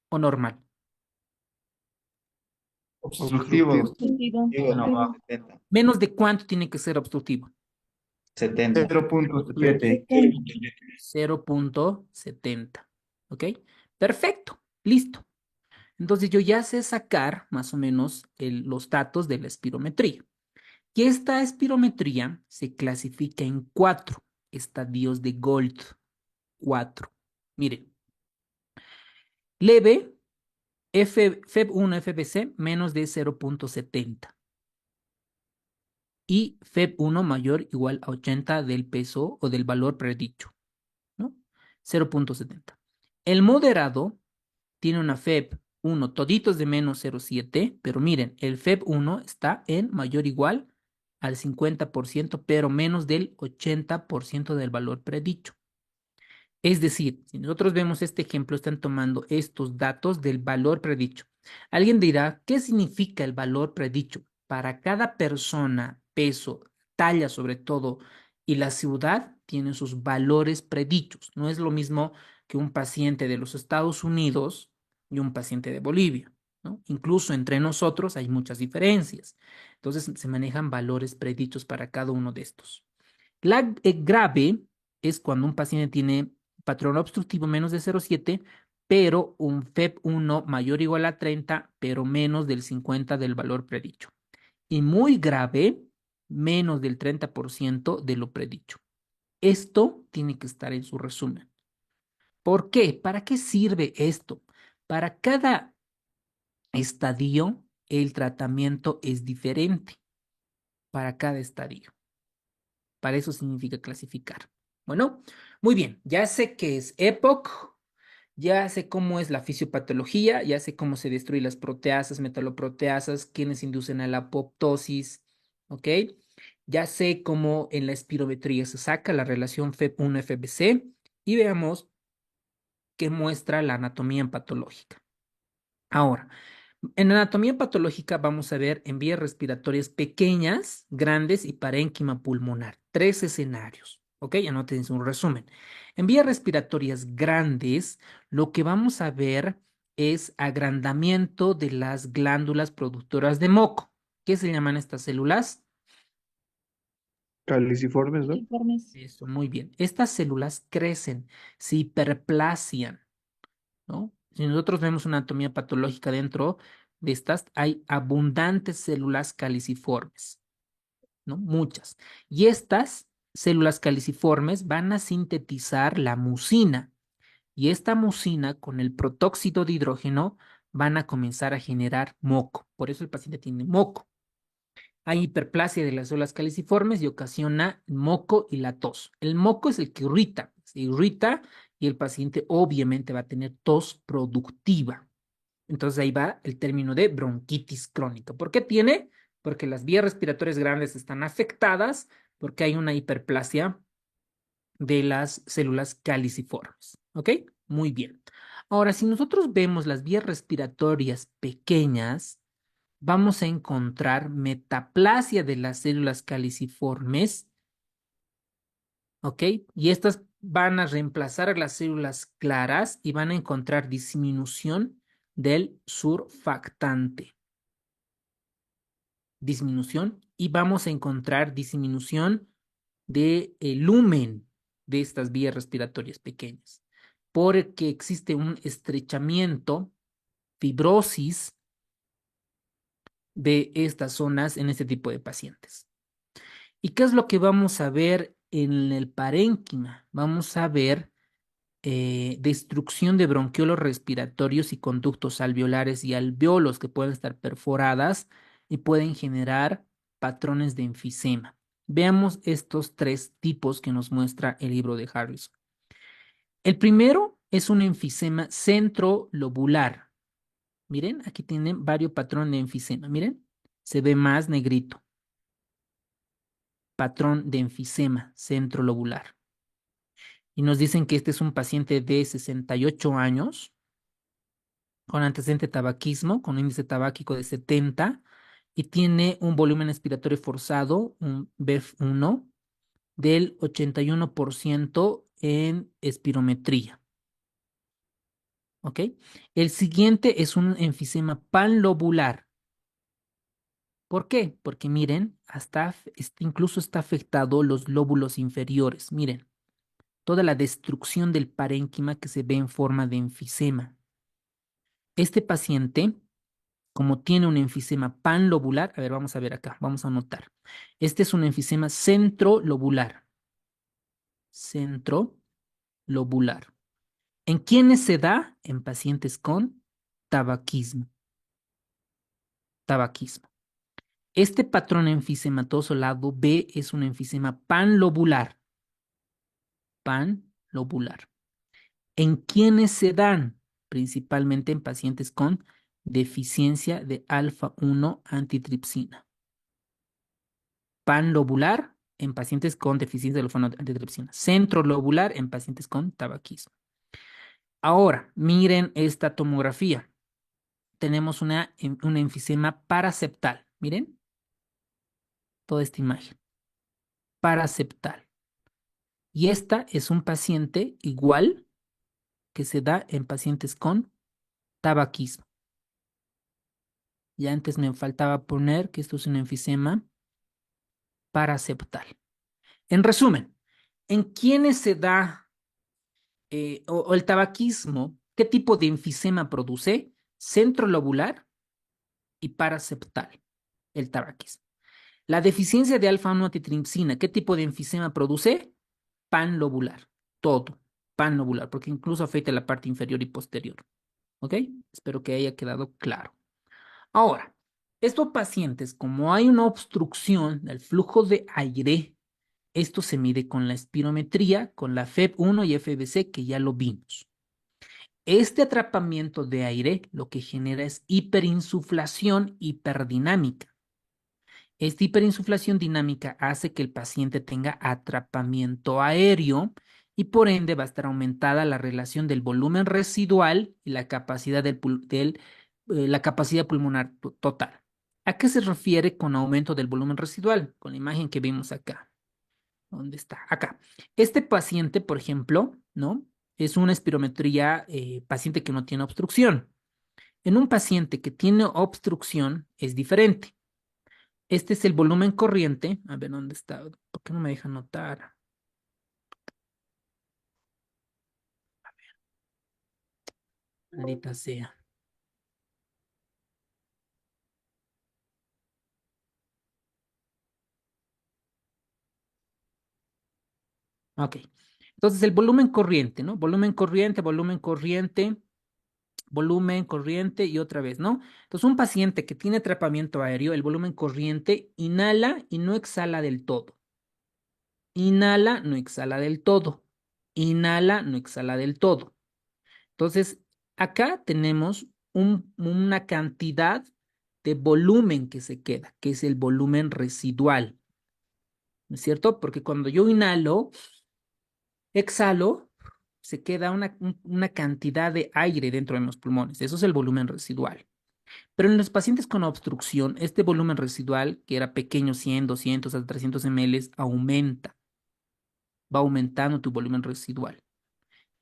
o normal? Obstructivo. Obstructivo. No, ¿Menos de cuánto tiene que ser obstructivo? 0.7. 0.70. ¿Ok? Perfecto. Listo. Entonces yo ya sé sacar más o menos los datos de la espirometría. Y esta espirometría se clasifica en 4 estadios de Gold. 4. Miren, leve, FEB1, FBC, menos de 0.70. Y FEB1 mayor o igual a 80 del peso o del valor predicho, ¿no? 0.70. El moderado tiene una FEB1, toditos de menos 0.7, pero miren, el FEB1 está en mayor o igual al 50%, pero menos del 80% del valor predicho. Es decir, si nosotros vemos este ejemplo, están tomando estos datos del valor predicho. Alguien dirá, ¿qué significa el valor predicho? Para cada persona, peso, talla sobre todo, y la ciudad tienen sus valores predichos. No es lo mismo que un paciente de los Estados Unidos y un paciente de Bolivia. ¿no? Incluso entre nosotros hay muchas diferencias. Entonces se manejan valores predichos para cada uno de estos. La grave es cuando un paciente tiene patrón obstructivo menos de 0,7, pero un FEP1 mayor o igual a 30, pero menos del 50 del valor predicho. Y muy grave, menos del 30% de lo predicho. Esto tiene que estar en su resumen. ¿Por qué? ¿Para qué sirve esto? Para cada estadio, el tratamiento es diferente para cada estadio. Para eso significa clasificar. Bueno, muy bien. Ya sé qué es EPOC, ya sé cómo es la fisiopatología, ya sé cómo se destruyen las proteasas, metaloproteasas, quiénes inducen a la apoptosis, ¿ok? Ya sé cómo en la espirometría se saca la relación FEP1-FBC y veamos qué muestra la anatomía patológica. Ahora, en anatomía patológica vamos a ver en vías respiratorias pequeñas, grandes y parénquima pulmonar. 3 escenarios. ¿Ok? Anoten un resumen. En vías respiratorias grandes, lo que vamos a ver es agrandamiento de las glándulas productoras de moco. ¿Qué se llaman estas células? Caliciformes, ¿no? Informes. Eso, muy bien. Estas células crecen, se hiperplasian, ¿no? Si nosotros vemos una anatomía patológica dentro de estas, hay abundantes células caliciformes, ¿no? Muchas. Y estas células caliciformes van a sintetizar la mucina. Y esta mucina con el protóxido de hidrógeno van a comenzar a generar moco. Por eso el paciente tiene moco. Hay hiperplasia de las células caliciformes y ocasiona moco y la tos. El moco es el que irrita, se irrita y el paciente obviamente va a tener tos productiva. Entonces ahí va el término de bronquitis crónica. ¿Por qué tiene? Porque las vías respiratorias grandes están afectadas porque hay una hiperplasia de las células caliciformes. ¿Ok? Muy bien. Ahora, si nosotros vemos las vías respiratorias pequeñas, vamos a encontrar metaplasia de las células caliciformes, ¿ok? Y estas van a reemplazar a las células claras y van a encontrar disminución del surfactante. Disminución y vamos a encontrar disminución del lumen de estas vías respiratorias pequeñas, porque existe un estrechamiento, fibrosis de estas zonas en este tipo de pacientes. ¿Y qué es lo que vamos a ver en el parénquima? Vamos a ver destrucción de bronquiolos respiratorios y conductos alveolares y alveolos que pueden estar perforadas y pueden generar patrones de enfisema. Veamos estos 3 tipos que nos muestra el libro de Harrison. El primero es un enfisema centrolobular. Miren, aquí tienen varios patrones de enfisema. Miren, se ve más negrito. Patrón de enfisema centrolobular. Y nos dicen que este es un paciente de 68 años con antecedente de tabaquismo, con índice tabáquico de 70 y tiene un volumen expiratorio forzado, un BEF1, del 81% en espirometría. ¿Ok? El siguiente es un enfisema panlobular. ¿Por qué? Porque miren, incluso está afectado los lóbulos inferiores. Miren, toda la destrucción del parénquima que se ve en forma de enfisema. Este paciente, como tiene un enfisema panlobular, a ver, vamos a ver acá, vamos a anotar. Este es un enfisema centrolobular. Centrolobular. ¿En quiénes se da? En pacientes con tabaquismo. Tabaquismo. Este patrón enfisematoso lado B es un enfisema panlobular. Panlobular. ¿En quiénes se dan? Principalmente en pacientes con deficiencia de alfa-1 antitripsina. Panlobular en pacientes con deficiencia de alfa-1 antitripsina. Centrolobular en pacientes con tabaquismo. Ahora, miren esta tomografía. Tenemos un enfisema paraseptal. Miren toda esta imagen. Paraseptal. Y esta es un paciente igual que se da en pacientes con tabaquismo. Y antes me faltaba poner que esto es un enfisema paraseptal. En resumen, ¿en quiénes se da o el tabaquismo? ¿Qué tipo de enfisema produce? Centrolobular y paraseptal, el tabaquismo. La deficiencia de alfa-1-antitrimipsina, ¿qué tipo de enfisema produce? Panlobular, todo, panlobular, porque incluso afecta la parte inferior y posterior. ¿Ok? Espero que haya quedado claro. Ahora, estos pacientes, como hay una obstrucción del flujo de aire, esto se mide con la espirometría, con la FEB1 y FBC, que ya lo vimos. Este atrapamiento de aire lo que genera es hiperinsuflación hiperdinámica. Esta hiperinsuflación dinámica hace que el paciente tenga atrapamiento aéreo y por ende va a estar aumentada la relación del volumen residual y la capacidad la capacidad pulmonar total. ¿A qué se refiere con aumento del volumen residual? Con la imagen que vimos acá. ¿Dónde está? Acá. Este paciente, por ejemplo, ¿no? Es una espirometría paciente que no tiene obstrucción. En un paciente que tiene obstrucción es diferente. Este es el volumen corriente. A ver, ¿dónde está? ¿Por qué no me deja anotar? Maldita sea. Ok. Entonces, el volumen corriente, ¿no? Volumen corriente y otra vez, ¿no? Entonces, un paciente que tiene atrapamiento aéreo, el volumen corriente inhala y no exhala del todo. Inhala, no exhala del todo. Inhala, no exhala del todo. Entonces, acá tenemos una cantidad de volumen que se queda, que es el volumen residual. ¿No es cierto? Porque cuando yo inhalo, exhalo, se queda una cantidad de aire dentro de los pulmones. Eso es el volumen residual. Pero en los pacientes con obstrucción, este volumen residual, que era pequeño, 100, 200 hasta 300 ml, aumenta. Va aumentando tu volumen residual.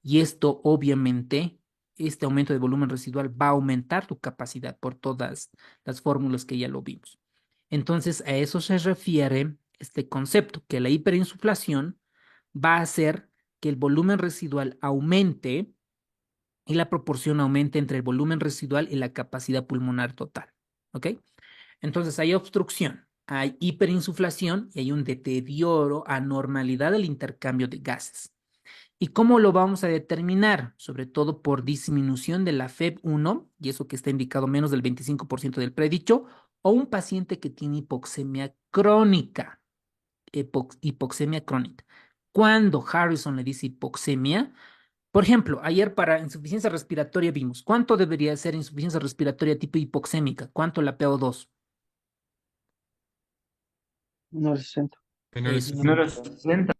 Y esto, obviamente, este aumento de volumen residual va a aumentar tu capacidad por todas las fórmulas que ya lo vimos. Entonces, a eso se refiere este concepto, que la hiperinsuflación va a hacer que el volumen residual aumente y la proporción aumente entre el volumen residual y la capacidad pulmonar total. ¿Ok? Entonces, hay obstrucción, hay hiperinsuflación y hay un deterioro, anormalidad del intercambio de gases. ¿Y cómo lo vamos a determinar? Sobre todo por disminución de la FEB1, y eso que está indicado menos del 25% del predicho, o un paciente que tiene hipoxemia crónica. Hipoxemia crónica. Cuando Harrison le dice hipoxemia, por ejemplo, ayer para insuficiencia respiratoria vimos, ¿cuánto debería ser insuficiencia respiratoria tipo hipoxémica? ¿Cuánto la PO2? No, 60. Eso, Menores a 60.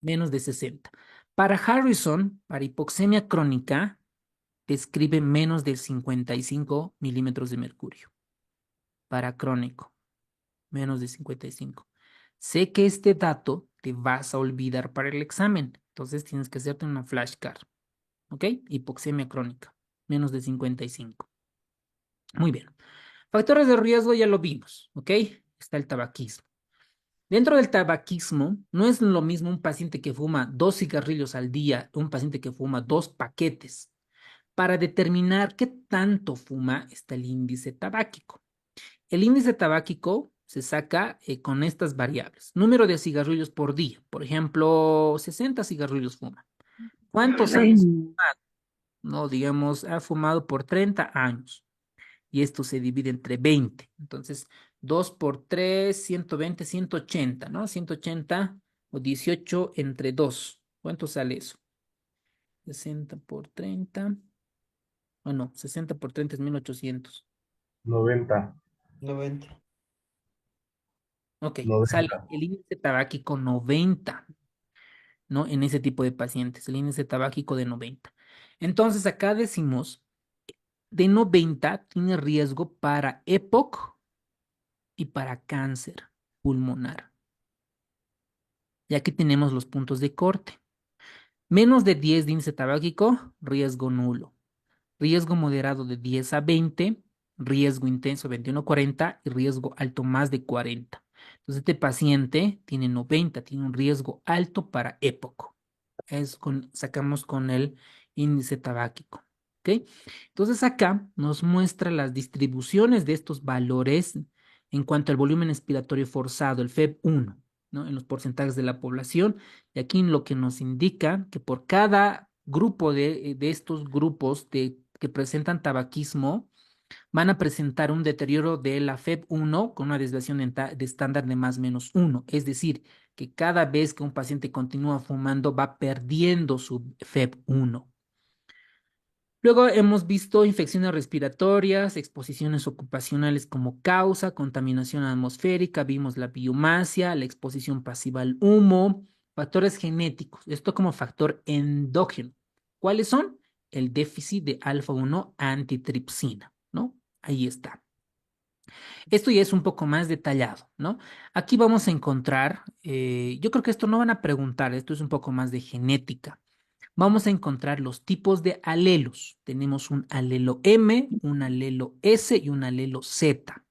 menos de 60. Para Harrison, para hipoxemia crónica, describe menos de 55 milímetros de mercurio. Para crónico, menos de 55. Sé que este dato te vas a olvidar para el examen, entonces tienes que hacerte una flashcard. ¿Ok? Hipoxemia crónica, menos de 55. Muy bien. Factores de riesgo ya lo vimos, ¿ok? Está el tabaquismo. Dentro del tabaquismo, no es lo mismo un paciente que fuma 2 cigarrillos al día, un paciente que fuma 2 paquetes. Para determinar qué tanto fuma está el índice tabáquico. El índice tabáquico se saca con estas variables. Número de cigarrillos por día. Por ejemplo, 60 cigarrillos fuma. ¿Cuántos años ha fumado? No, digamos, ha fumado por 30 años. Y esto se divide entre 20. Entonces, 2 por 3, 120, 180, ¿no? 180 o 18 entre 2. ¿Cuánto sale eso? 60 por 30. O no, 60 por 30 es 1800. 90. 90. Ok, sale 90. el índice tabáquico 90, ¿no? En ese tipo de pacientes, el índice tabáquico de 90. Entonces, acá decimos, de 90 tiene riesgo para EPOC y para cáncer pulmonar. Y aquí tenemos los puntos de corte. Menos de 10 de índice tabáquico, riesgo nulo. Riesgo moderado de 10 a 20, riesgo intenso 21-40 y riesgo alto más de 40. Entonces, este paciente tiene 90, tiene un riesgo alto para époco. Sacamos con el índice tabáquico. ¿Ok? Entonces, acá nos muestra las distribuciones de estos valores en cuanto al volumen expiratorio forzado, el FEB1, ¿no? En los porcentajes de la población. Y aquí lo que nos indica que por cada grupo de estos grupos que presentan tabaquismo, van a presentar un deterioro de la FEB1 con una desviación de estándar de más o menos 1. Es decir, que cada vez que un paciente continúa fumando va perdiendo su FEB1. Luego hemos visto infecciones respiratorias, exposiciones ocupacionales como causa, contaminación atmosférica, vimos la biomasia, la exposición pasiva al humo, factores genéticos, esto como factor endógeno. ¿Cuáles son? El déficit de alfa-1 antitripsina, ¿no? Ahí está. Esto ya es un poco más detallado, ¿no? Aquí vamos a encontrar, yo creo que esto no van a preguntar, esto es un poco más de genética. Vamos a encontrar los tipos de alelos. Tenemos un alelo M, un alelo S y un alelo Z.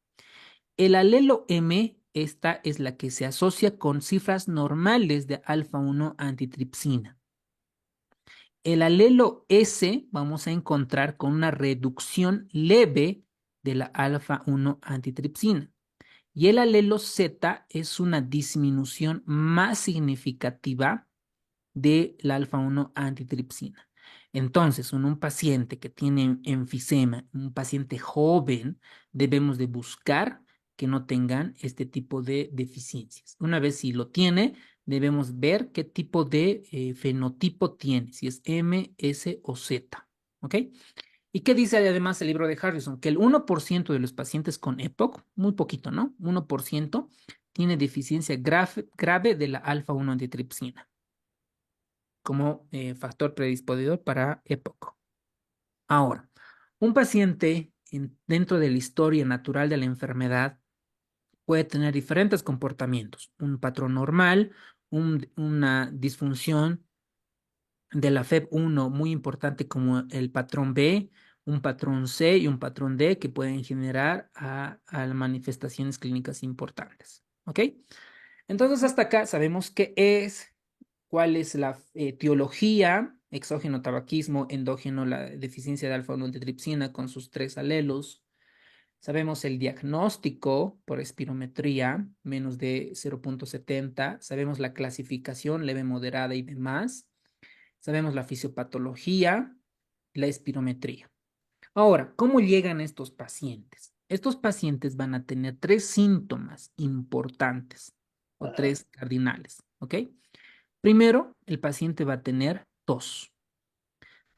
El alelo M, esta es la que se asocia con cifras normales de alfa-1 antitripsina. El alelo S vamos a encontrar con una reducción leve de la alfa-1 antitripsina. Y el alelo Z es una disminución más significativa de la alfa-1 antitripsina. Entonces, en un paciente que tiene enfisema, un paciente joven, debemos de buscar que no tengan este tipo de deficiencias. Una vez si lo tiene, debemos ver qué tipo de fenotipo tiene, si es M, S o Z. ¿Ok? ¿Y qué dice además el libro de Harrison? Que el 1% de los pacientes con EPOC, muy poquito, ¿no? 1% tiene deficiencia grave de la alfa-1 antitripsina como factor predisponedor para EPOC. Ahora, un paciente dentro de la historia natural de la enfermedad puede tener diferentes comportamientos, un patrón normal, una disfunción de la FEB1 muy importante como el patrón B, un patrón C y un patrón D que pueden generar a manifestaciones clínicas importantes. ¿Ok? Entonces, hasta acá sabemos cuál es la etiología, exógeno tabaquismo, endógeno la deficiencia de alfa-1 con sus 3 alelos. Sabemos el diagnóstico por espirometría, menos de 0.70. Sabemos la clasificación leve, moderada y demás. Sabemos la fisiopatología, la espirometría. Ahora, ¿cómo llegan estos pacientes? Estos pacientes van a tener 3 síntomas importantes o 3 cardinales, ¿ok? Primero, el paciente va a tener tos,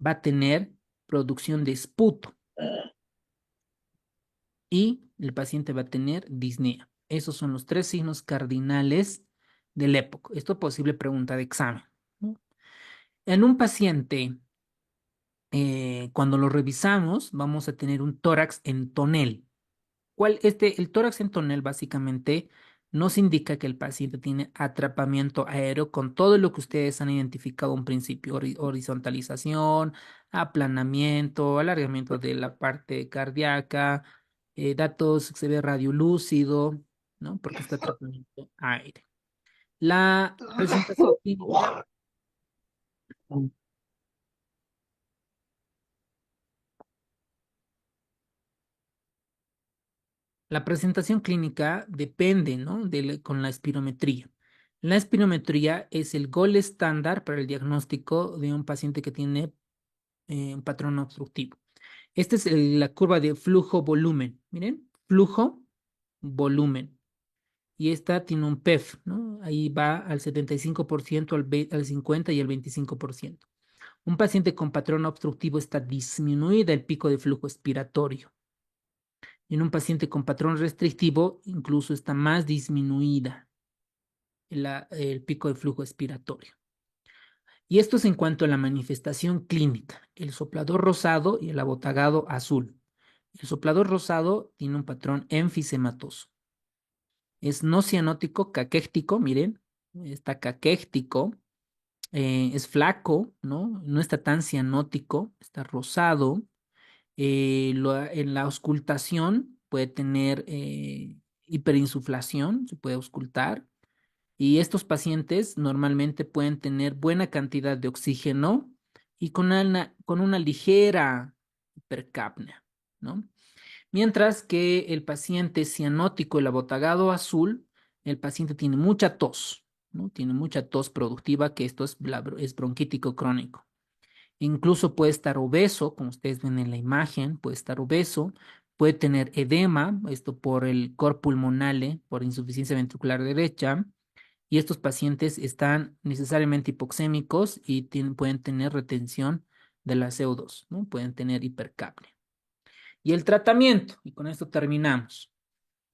va a tener producción de esputo y el paciente va a tener disnea. Esos son los 3 signos cardinales del EPOC. Esto es posible pregunta de examen, ¿no? En un paciente, cuando lo revisamos, vamos a tener un tórax en tonel. El tórax en tonel básicamente nos indica que el paciente tiene atrapamiento aéreo con todo lo que ustedes han identificado en principio, horizontalización, aplanamiento, alargamiento de la parte cardíaca, datos, se ve radiolúcido, ¿no? Porque está atrapamiento aire. La presentación clínica. La presentación clínica depende, ¿no? Con la espirometría. La espirometría es el gol estándar para el diagnóstico de un paciente que tiene un patrón obstructivo. Esta es la curva de flujo-volumen. Miren, flujo-volumen. Y esta tiene un PEF, ¿no? Ahí va al 75%, al 50% y al 25%. Un paciente con patrón obstructivo está disminuida el pico de flujo expiratorio. En un paciente con patrón restrictivo, incluso está más disminuida el pico de flujo expiratorio. Y esto es en cuanto a la manifestación clínica, el soplador rosado y el abotagado azul. El soplador rosado tiene un patrón enfisematoso. Es no cianótico, caquéctico, miren, está caquéctico, es flaco, ¿no? No está tan cianótico, está rosado, En la auscultación puede tener hiperinsuflación, se puede auscultar. Y estos pacientes normalmente pueden tener buena cantidad de oxígeno y con una ligera hipercapnia, ¿no? Mientras que el paciente cianótico, el abotagado azul, el paciente tiene mucha tos, ¿no? Tiene mucha tos productiva, que esto es bronquítico crónico. Incluso puede estar obeso, como ustedes ven en la imagen, puede estar obeso, puede tener edema, esto por el cor pulmonale, por insuficiencia ventricular derecha, y estos pacientes están necesariamente hipoxémicos y pueden tener retención de la CO2, ¿no? Pueden tener hipercapnia. Y el tratamiento, y con esto terminamos.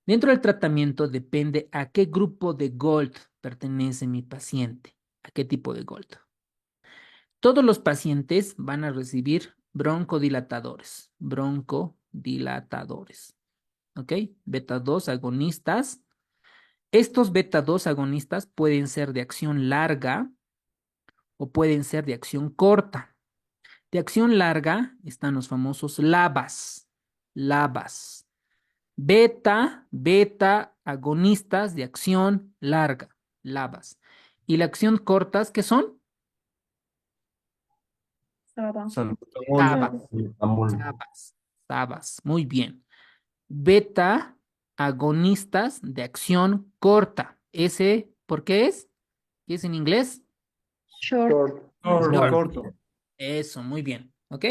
Dentro del tratamiento depende a qué grupo de GOLD pertenece mi paciente, a qué tipo de GOLD. Todos los pacientes van a recibir broncodilatadores, ¿ok? Beta 2 agonistas. Estos beta 2 agonistas pueden ser de acción larga o pueden ser de acción corta. De acción larga están los famosos LABAs. Beta agonistas de acción larga, LABAs. Y la acción cortas, ¿qué son? Saba. Salbutamol. SABAs. Muy bien. Beta agonistas de acción corta. ¿Ese por qué es? ¿Qué es en inglés? Short. Short. Short. Corto. Eso, muy bien. ¿Ok?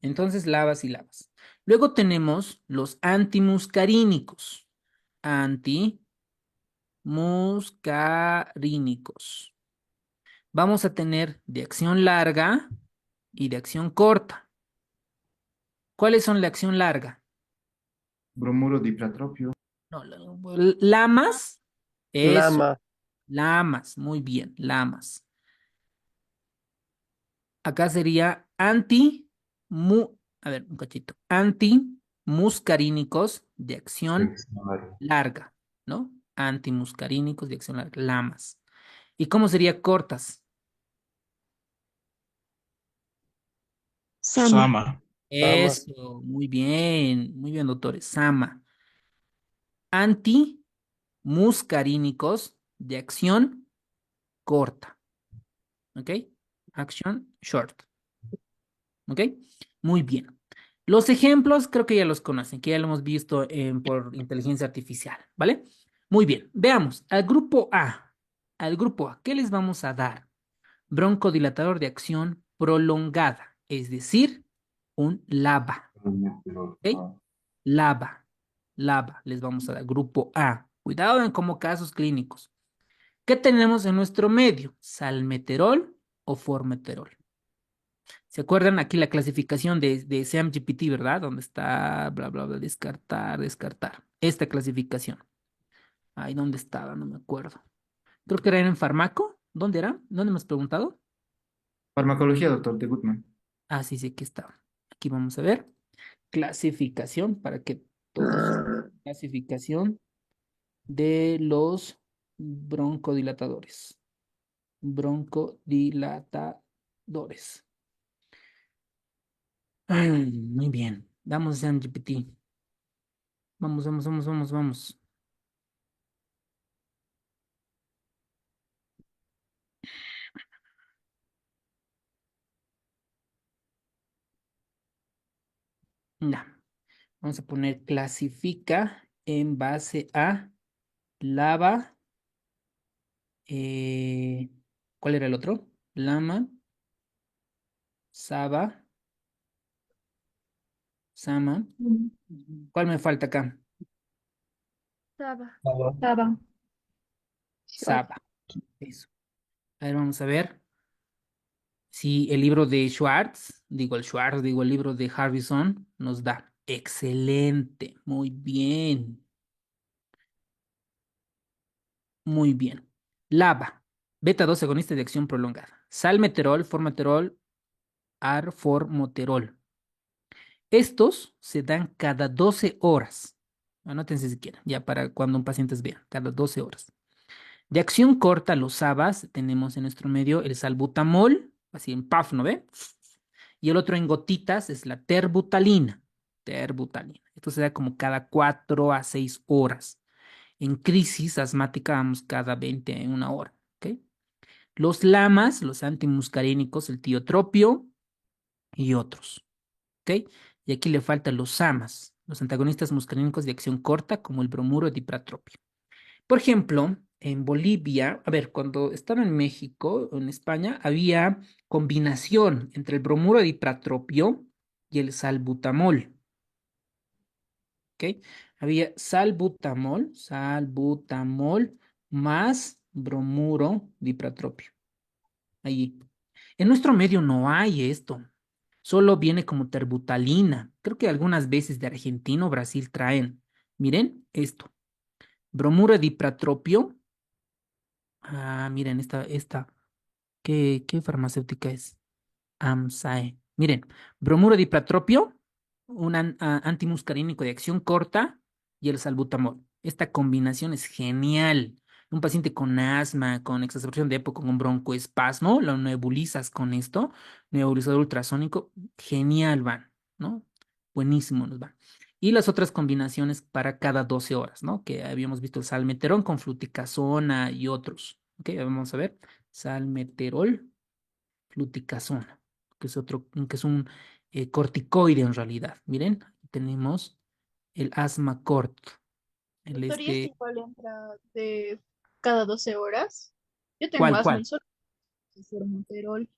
Entonces, lavas y lavas. Luego tenemos los antimuscarínicos. Antimuscarínicos. Vamos a tener de acción larga y de acción corta. ¿Cuáles son de acción larga? Bromuro diplatropio. No, lamas. Eso, Lama. lamas. Muy bien, lamas. Acá sería a ver, un cachito. Antimuscarínicos de acción larga, ¿no? Antimuscarínicos de acción larga, lamas. ¿Y cómo sería cortas? Sama. Sama. Eso, muy bien, doctores. Sama. Antimuscarínicos de acción corta, ¿ok? Action short, ¿ok? Muy bien. Los ejemplos creo que ya los conocen, que ya lo hemos visto por inteligencia artificial, ¿vale? Muy bien, veamos. Al grupo A, ¿qué les vamos a dar? Broncodilatador de acción prolongada, es decir, un LABA, ¿ok? LABA, les vamos a dar. Grupo A. Cuidado en como casos clínicos. ¿Qué tenemos en nuestro medio? ¿Salmeterol o formeterol? ¿Se acuerdan aquí la clasificación de SAM-GPT, verdad? Donde está, bla, bla, bla, descartar. Esta clasificación. Ay, ¿dónde estaba? No me acuerdo. Creo que era en Farmaco. ¿Dónde era? ¿Dónde me has preguntado? Farmacología, doctor de Goodman. Ah, sí, sí, aquí está. Aquí vamos a ver. Clasificación para que todos. Clasificación de los broncodilatadores. Broncodilatadores. Ay, muy bien. Vamos a GPT. Vamos. Ya. Vamos a poner clasifica en base a lava. eh, ¿Cuál era el otro? Lama, Saba, Sama. ¿Cuál me falta acá? Saba. Saba. Short. Saba. Eso. A ver, vamos a ver si el libro de el libro de Harrison nos da. Excelente. Muy bien. Muy bien. LABA, beta 2 agonista de acción prolongada. Salmeterol, formoterol, arformoterol. Estos se dan cada 12 horas. Anótense si quieren, ya para cuando un paciente vea, cada 12 horas. De acción corta, los SABAs, tenemos en nuestro medio el salbutamol, así en PAF, ¿no ve? Y el otro en gotitas es la terbutalina. Terbutalina. Esto se da como cada 4 a 6 horas. En crisis asmática vamos cada 20 en una hora. ¿Ok? Los LAMAs, los antimuscarínicos, el tiotropio y otros. ¿Ok? Y aquí le faltan los SAMAs, los antagonistas muscarínicos de acción corta, como el bromuro de dipratropio. Por ejemplo, en Bolivia, a ver, cuando estaba en México, en España, había combinación entre el bromuro de dipratropio y el salbutamol. ¿Ok? Había salbutamol más bromuro dipratropio. Allí. En nuestro medio no hay esto. Solo viene como terbutalina. Creo que algunas veces de Argentina o Brasil traen. Miren esto. Bromuro de dipratropio. Ah, miren, esta. ¿Qué farmacéutica es? AMSAE. Miren, bromuro de dipratropio, un antimuscarínico de acción corta y el salbutamol. Esta combinación es genial. Un paciente con asma, con exacerbación de EPO, con un broncoespasmo, lo nebulizas con esto, nebulizador ultrasónico, genial van, ¿no? Buenísimo nos va. Y las otras combinaciones para cada 12 horas, ¿no? Que habíamos visto el salmeterol con fluticasona y otros. Ok, vamos a ver. Salmeterol, fluticasona, que es un corticoide en realidad. Miren, aquí tenemos el asma cort, el Doctor, ¿y este este, igual entra de cada 12 horas? Yo tengo ¿cuál, asma cuál? y solo formoterol.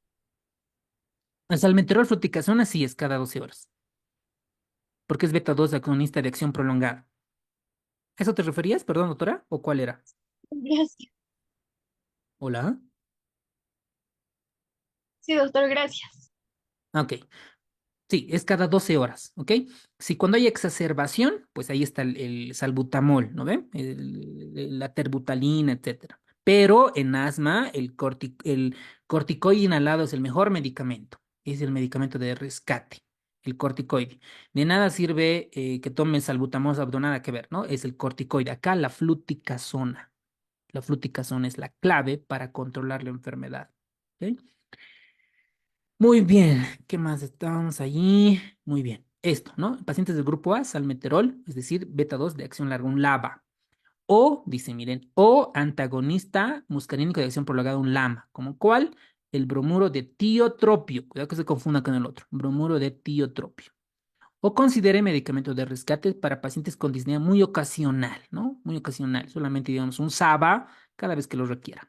El salmeterol fluticasona sí es cada 12 horas, porque es beta 2 agonista de acción prolongada. ¿A eso te referías, perdón, doctora? ¿O cuál era? Gracias. Hola. Sí, doctor, gracias. Ok. Sí, es cada 12 horas, ¿ok? Si cuando hay exacerbación, pues ahí está el salbutamol, ¿no ven? La terbutalina, etcétera. Pero en asma, el corticoide inhalado es el mejor medicamento. Es el medicamento de rescate, el corticoide. De nada sirve que tomen salbutamol, nada que ver, ¿no? Es el corticoide. Acá la fluticasona. La fluticasona es la clave para controlar la enfermedad. ¿Ok? Muy bien, ¿qué más estamos allí? Muy bien, esto, ¿no? Pacientes del grupo A, salmeterol, es decir, beta 2 de acción larga, un LABA. O, dice, miren, o antagonista muscarínico de acción prolongada, un LAMA. ¿Como cuál? El bromuro de tiotropio. Cuidado que se confunda con el otro. Bromuro de tiotropio. O considere medicamentos de rescate para pacientes con disnea muy ocasional, ¿no? Muy ocasional. Solamente, digamos, un SABA cada vez que lo requiera.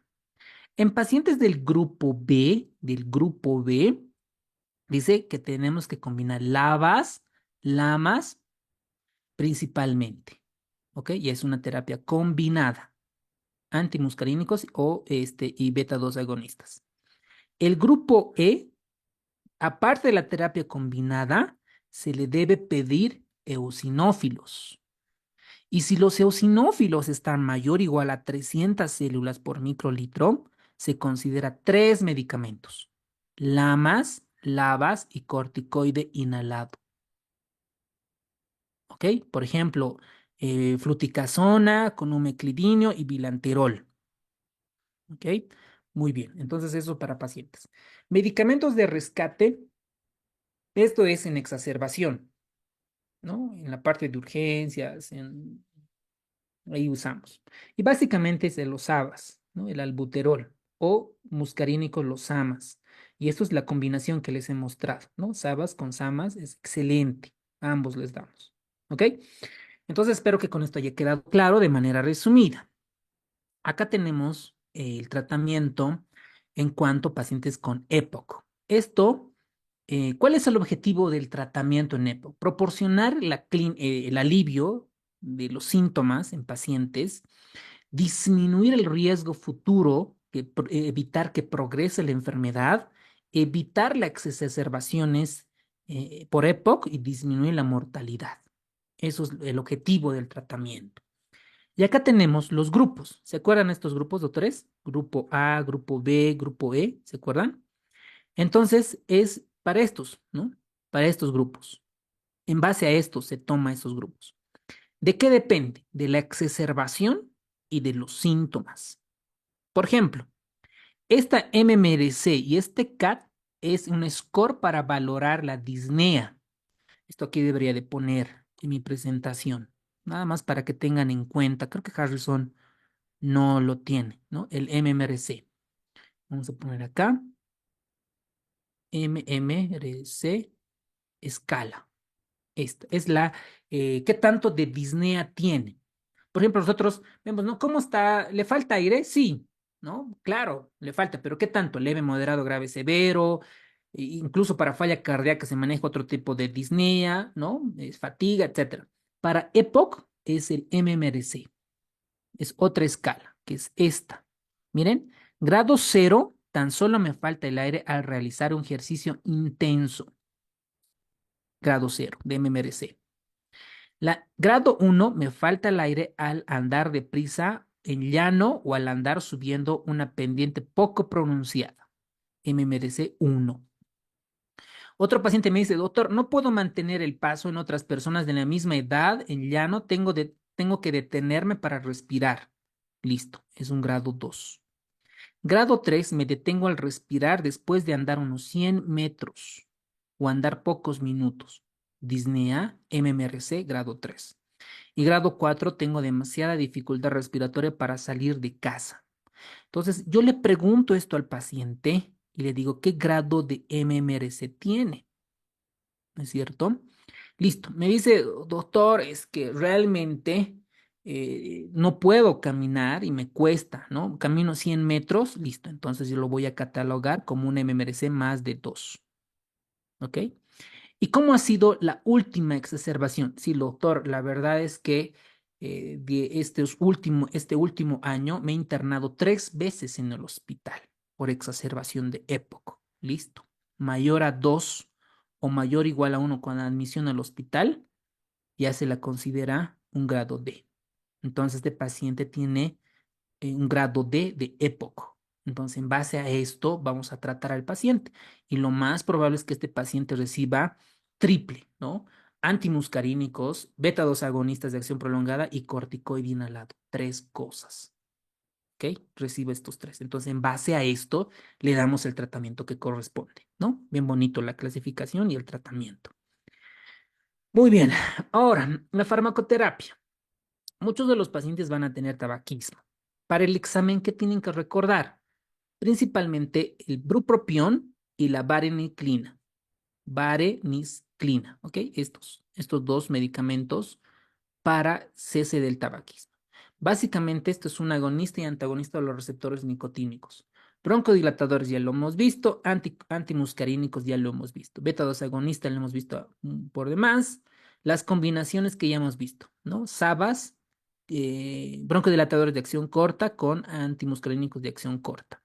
En pacientes del grupo B, dice que tenemos que combinar lamas principalmente, ¿ok? Y es una terapia combinada, antimuscarínicos y beta 2 agonistas. El grupo E, aparte de la terapia combinada, se le debe pedir eosinófilos. Y si los eosinófilos están mayor o igual a 300 células por microlitro, se considera 3 medicamentos: lamas, lavas y corticoide inhalado. ¿Ok? Por ejemplo, fluticasona con umeclidinio y bilanterol. ¿Ok? Muy bien. Entonces, eso para pacientes. Medicamentos de rescate, esto es en exacerbación, ¿no? En la parte de urgencias, ahí usamos. Y básicamente es de los ABAs, ¿no? El albuterol o muscarínicos, los SAMAS. Y esto es la combinación que les he mostrado, ¿no? SABAS con SAMAS es excelente. Ambos les damos. ¿Ok? Entonces espero que con esto haya quedado claro de manera resumida. Acá tenemos el tratamiento en cuanto a pacientes con EPOC. ¿Cuál es el objetivo del tratamiento en EPOC? Proporcionar el alivio de los síntomas en pacientes, disminuir el riesgo futuro, evitar que progrese la enfermedad, evitar las exacerbaciones por EPOC y disminuir la mortalidad. Eso es el objetivo del tratamiento. Y acá tenemos los grupos. ¿Se acuerdan estos grupos, doctores? Grupo A, grupo B, grupo E, ¿se acuerdan? Entonces es para estos, ¿no? Para estos grupos. En base a esto se toma esos grupos. ¿De qué depende? De la exacerbación y de los síntomas. Por ejemplo, esta MMRC y este CAT es un score para valorar la disnea. Esto aquí debería de poner en mi presentación. Nada más para que tengan en cuenta. Creo que Harrison no lo tiene, ¿no? El MMRC. Vamos a poner acá. MMRC escala. Esta es la, ¿qué tanto de disnea tiene? Por ejemplo, nosotros vemos, ¿no? ¿Cómo está? ¿Le falta aire? Sí, ¿no? Claro, le falta, pero ¿qué tanto? Leve, moderado, grave, severo. Incluso para falla cardíaca se maneja otro tipo de disnea, ¿no? Es fatiga, etcétera. Para EPOC es el MMRC. Es otra escala, que es esta. Miren, grado 0, tan solo me falta el aire al realizar un ejercicio intenso. Grado 0 de MMRC. Grado 1, me falta el aire al andar deprisa en llano o al andar subiendo una pendiente poco pronunciada. MMRC 1. Otro paciente me dice, doctor, no puedo mantener el paso en otras personas de la misma edad en llano, tengo que detenerme para respirar. Listo, es un grado 2. Grado 3, me detengo al respirar después de andar unos 100 metros o andar pocos minutos. Disnea, MMRC, grado 3. Y grado 4, tengo demasiada dificultad respiratoria para salir de casa. Entonces, yo le pregunto esto al paciente y le digo, ¿qué grado de MMRC tiene? ¿No es cierto? Listo. Me dice, doctor, es que realmente no puedo caminar y me cuesta, ¿no? Camino 100 metros, listo. Entonces yo lo voy a catalogar como un MMRC más de 2. ¿Ok? ¿Y cómo ha sido la última exacerbación? Sí, doctor, la verdad es que de este último año me he internado 3 veces en el hospital por exacerbación de EPOC. Listo. Mayor a 2 o mayor o igual a 1 con la admisión al hospital, ya se la considera un grado D. Entonces, este paciente tiene un grado D de EPOC. Entonces, en base a esto, vamos a tratar al paciente. Y lo más probable es que este paciente reciba triple, ¿no? Antimuscarínicos, beta 2 agonistas de acción prolongada y corticoide inhalado. 3 cosas. ¿Ok? Recibe estos 3. Entonces, en base a esto, le damos el tratamiento que corresponde, ¿no? Bien bonito la clasificación y el tratamiento. Muy bien. Ahora, la farmacoterapia. Muchos de los pacientes van a tener tabaquismo. Para el examen, ¿qué tienen que recordar? Principalmente el bupropión y la vareniclina. Vareniclina, ¿ok? Estos 2 medicamentos para cese del tabaquismo. Básicamente, esto es un agonista y antagonista de los receptores nicotínicos. Broncodilatadores ya lo hemos visto, antimuscarínicos ya lo hemos visto. Beta 2 agonista lo hemos visto por demás. Las combinaciones que ya hemos visto, ¿no? SABAs, broncodilatadores de acción corta con antimuscarínicos de acción corta.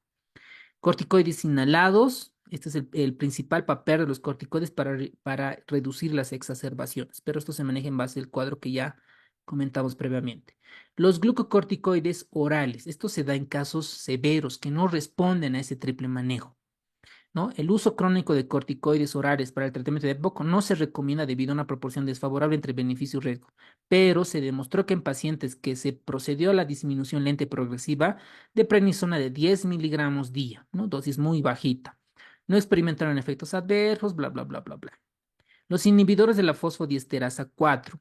Corticoides inhalados, este es el principal papel de los corticoides para reducir las exacerbaciones, pero esto se maneja en base al cuadro que ya comentamos previamente. Los glucocorticoides orales, esto se da en casos severos que no responden a ese triple manejo, ¿no? El uso crónico de corticoides orales para el tratamiento de EPOC no se recomienda debido a una proporción desfavorable entre beneficio y riesgo, pero se demostró que en pacientes que se procedió a la disminución lenta y progresiva de prednisona de 10 miligramos día, ¿no? Dosis muy bajita. No experimentaron efectos adversos, bla, bla, bla, bla, bla. Los inhibidores de la fosfodiesterasa 4.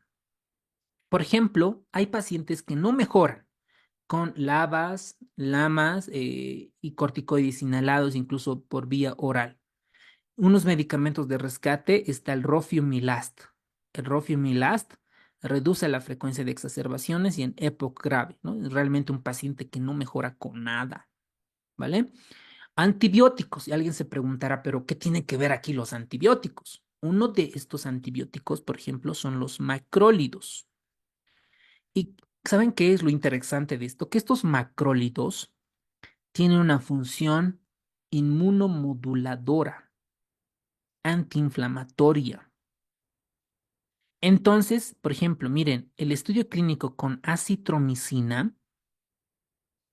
Por ejemplo, hay pacientes que no mejoran con LABAs, LAMAs y corticoides inhalados, incluso por vía oral. Unos medicamentos de rescate está el Roflumilast. El Roflumilast reduce la frecuencia de exacerbaciones y en EPOC grave, ¿no? Es realmente un paciente que no mejora con nada, ¿vale? Antibióticos. Y alguien se preguntará, ¿pero qué tiene que ver aquí los antibióticos? Uno de estos antibióticos, por ejemplo, son los macrólidos. ¿Y saben qué es lo interesante de esto? Que estos macrólidos tienen una función inmunomoduladora, antiinflamatoria. Entonces, por ejemplo, miren, el estudio clínico con acitromicina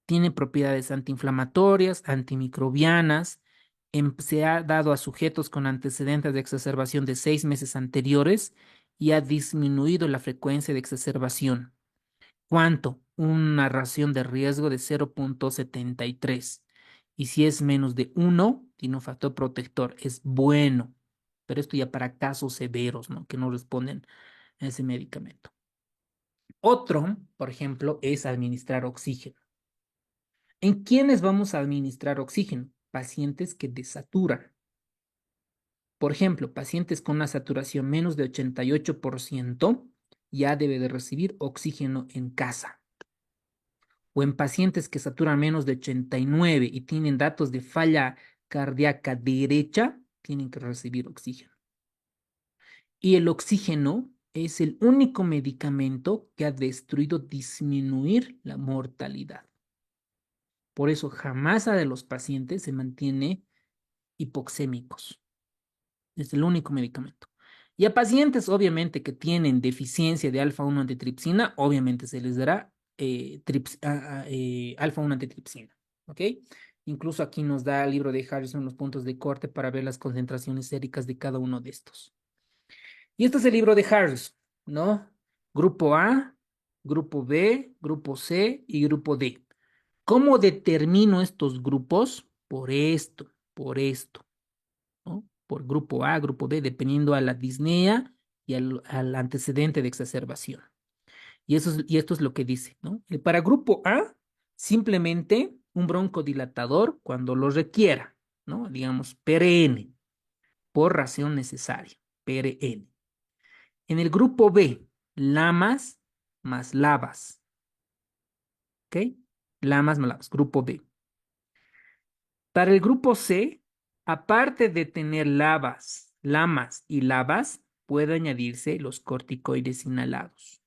tiene propiedades antiinflamatorias, antimicrobianas. Se ha dado a sujetos con antecedentes de exacerbación de 6 meses anteriores y ha disminuido la frecuencia de exacerbación. ¿Cuánto? Una ración de riesgo de 0.73 Y si es menos de 1, tiene un factor protector. Es bueno. Pero esto ya para casos severos, ¿no? Que no responden a ese medicamento. Otro, por ejemplo, es administrar oxígeno. ¿En quiénes vamos a administrar oxígeno? Pacientes que desaturan. Por ejemplo, pacientes con una saturación menos de 88% ya debe de recibir oxígeno en casa. O en pacientes que saturan menos de 89 y tienen datos de falla cardíaca derecha, tienen que recibir oxígeno. Y el oxígeno es el único medicamento que ha destruido disminuir la mortalidad. Por eso jamás a de los pacientes se mantiene hipoxémicos. Es el único medicamento. Y a pacientes, obviamente, que tienen deficiencia de alfa-1 antitripsina, obviamente se les dará alfa-1 antitripsina. ¿Ok? Incluso aquí nos da el libro de Harrison los puntos de corte para ver las concentraciones séricas de cada uno de estos. Y este es el libro de Harrison, ¿no? Grupo A, grupo B, grupo C y grupo D. ¿Cómo determino estos grupos? Por esto, ¿no? Por grupo A, grupo B, dependiendo a la disnea y al antecedente de exacerbación. Y esto es lo que dice, ¿no? Para grupo A, simplemente un broncodilatador cuando lo requiera, ¿no? Digamos, PRN, por ración necesaria, PRN. En el grupo B, lamas más lavas, ¿ok? Lamas más lavas, grupo B. Para el grupo C, aparte de tener lamas y lavas, puede añadirse los corticoides inhalados.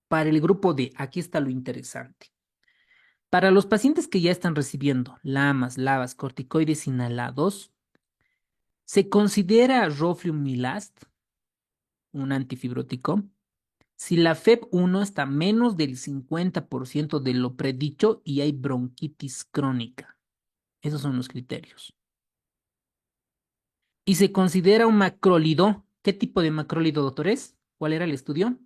Para el grupo D, aquí está lo interesante. Para los pacientes que ya están recibiendo lamas, lavas, corticoides inhalados, se considera roflumilast, un antifibrótico, si la FEV1 está menos del 50% de lo predicho y hay bronquitis crónica. Esos son los criterios. Y se considera un macrólido. ¿Qué tipo de macrólido, doctores? ¿Cuál era el estudio?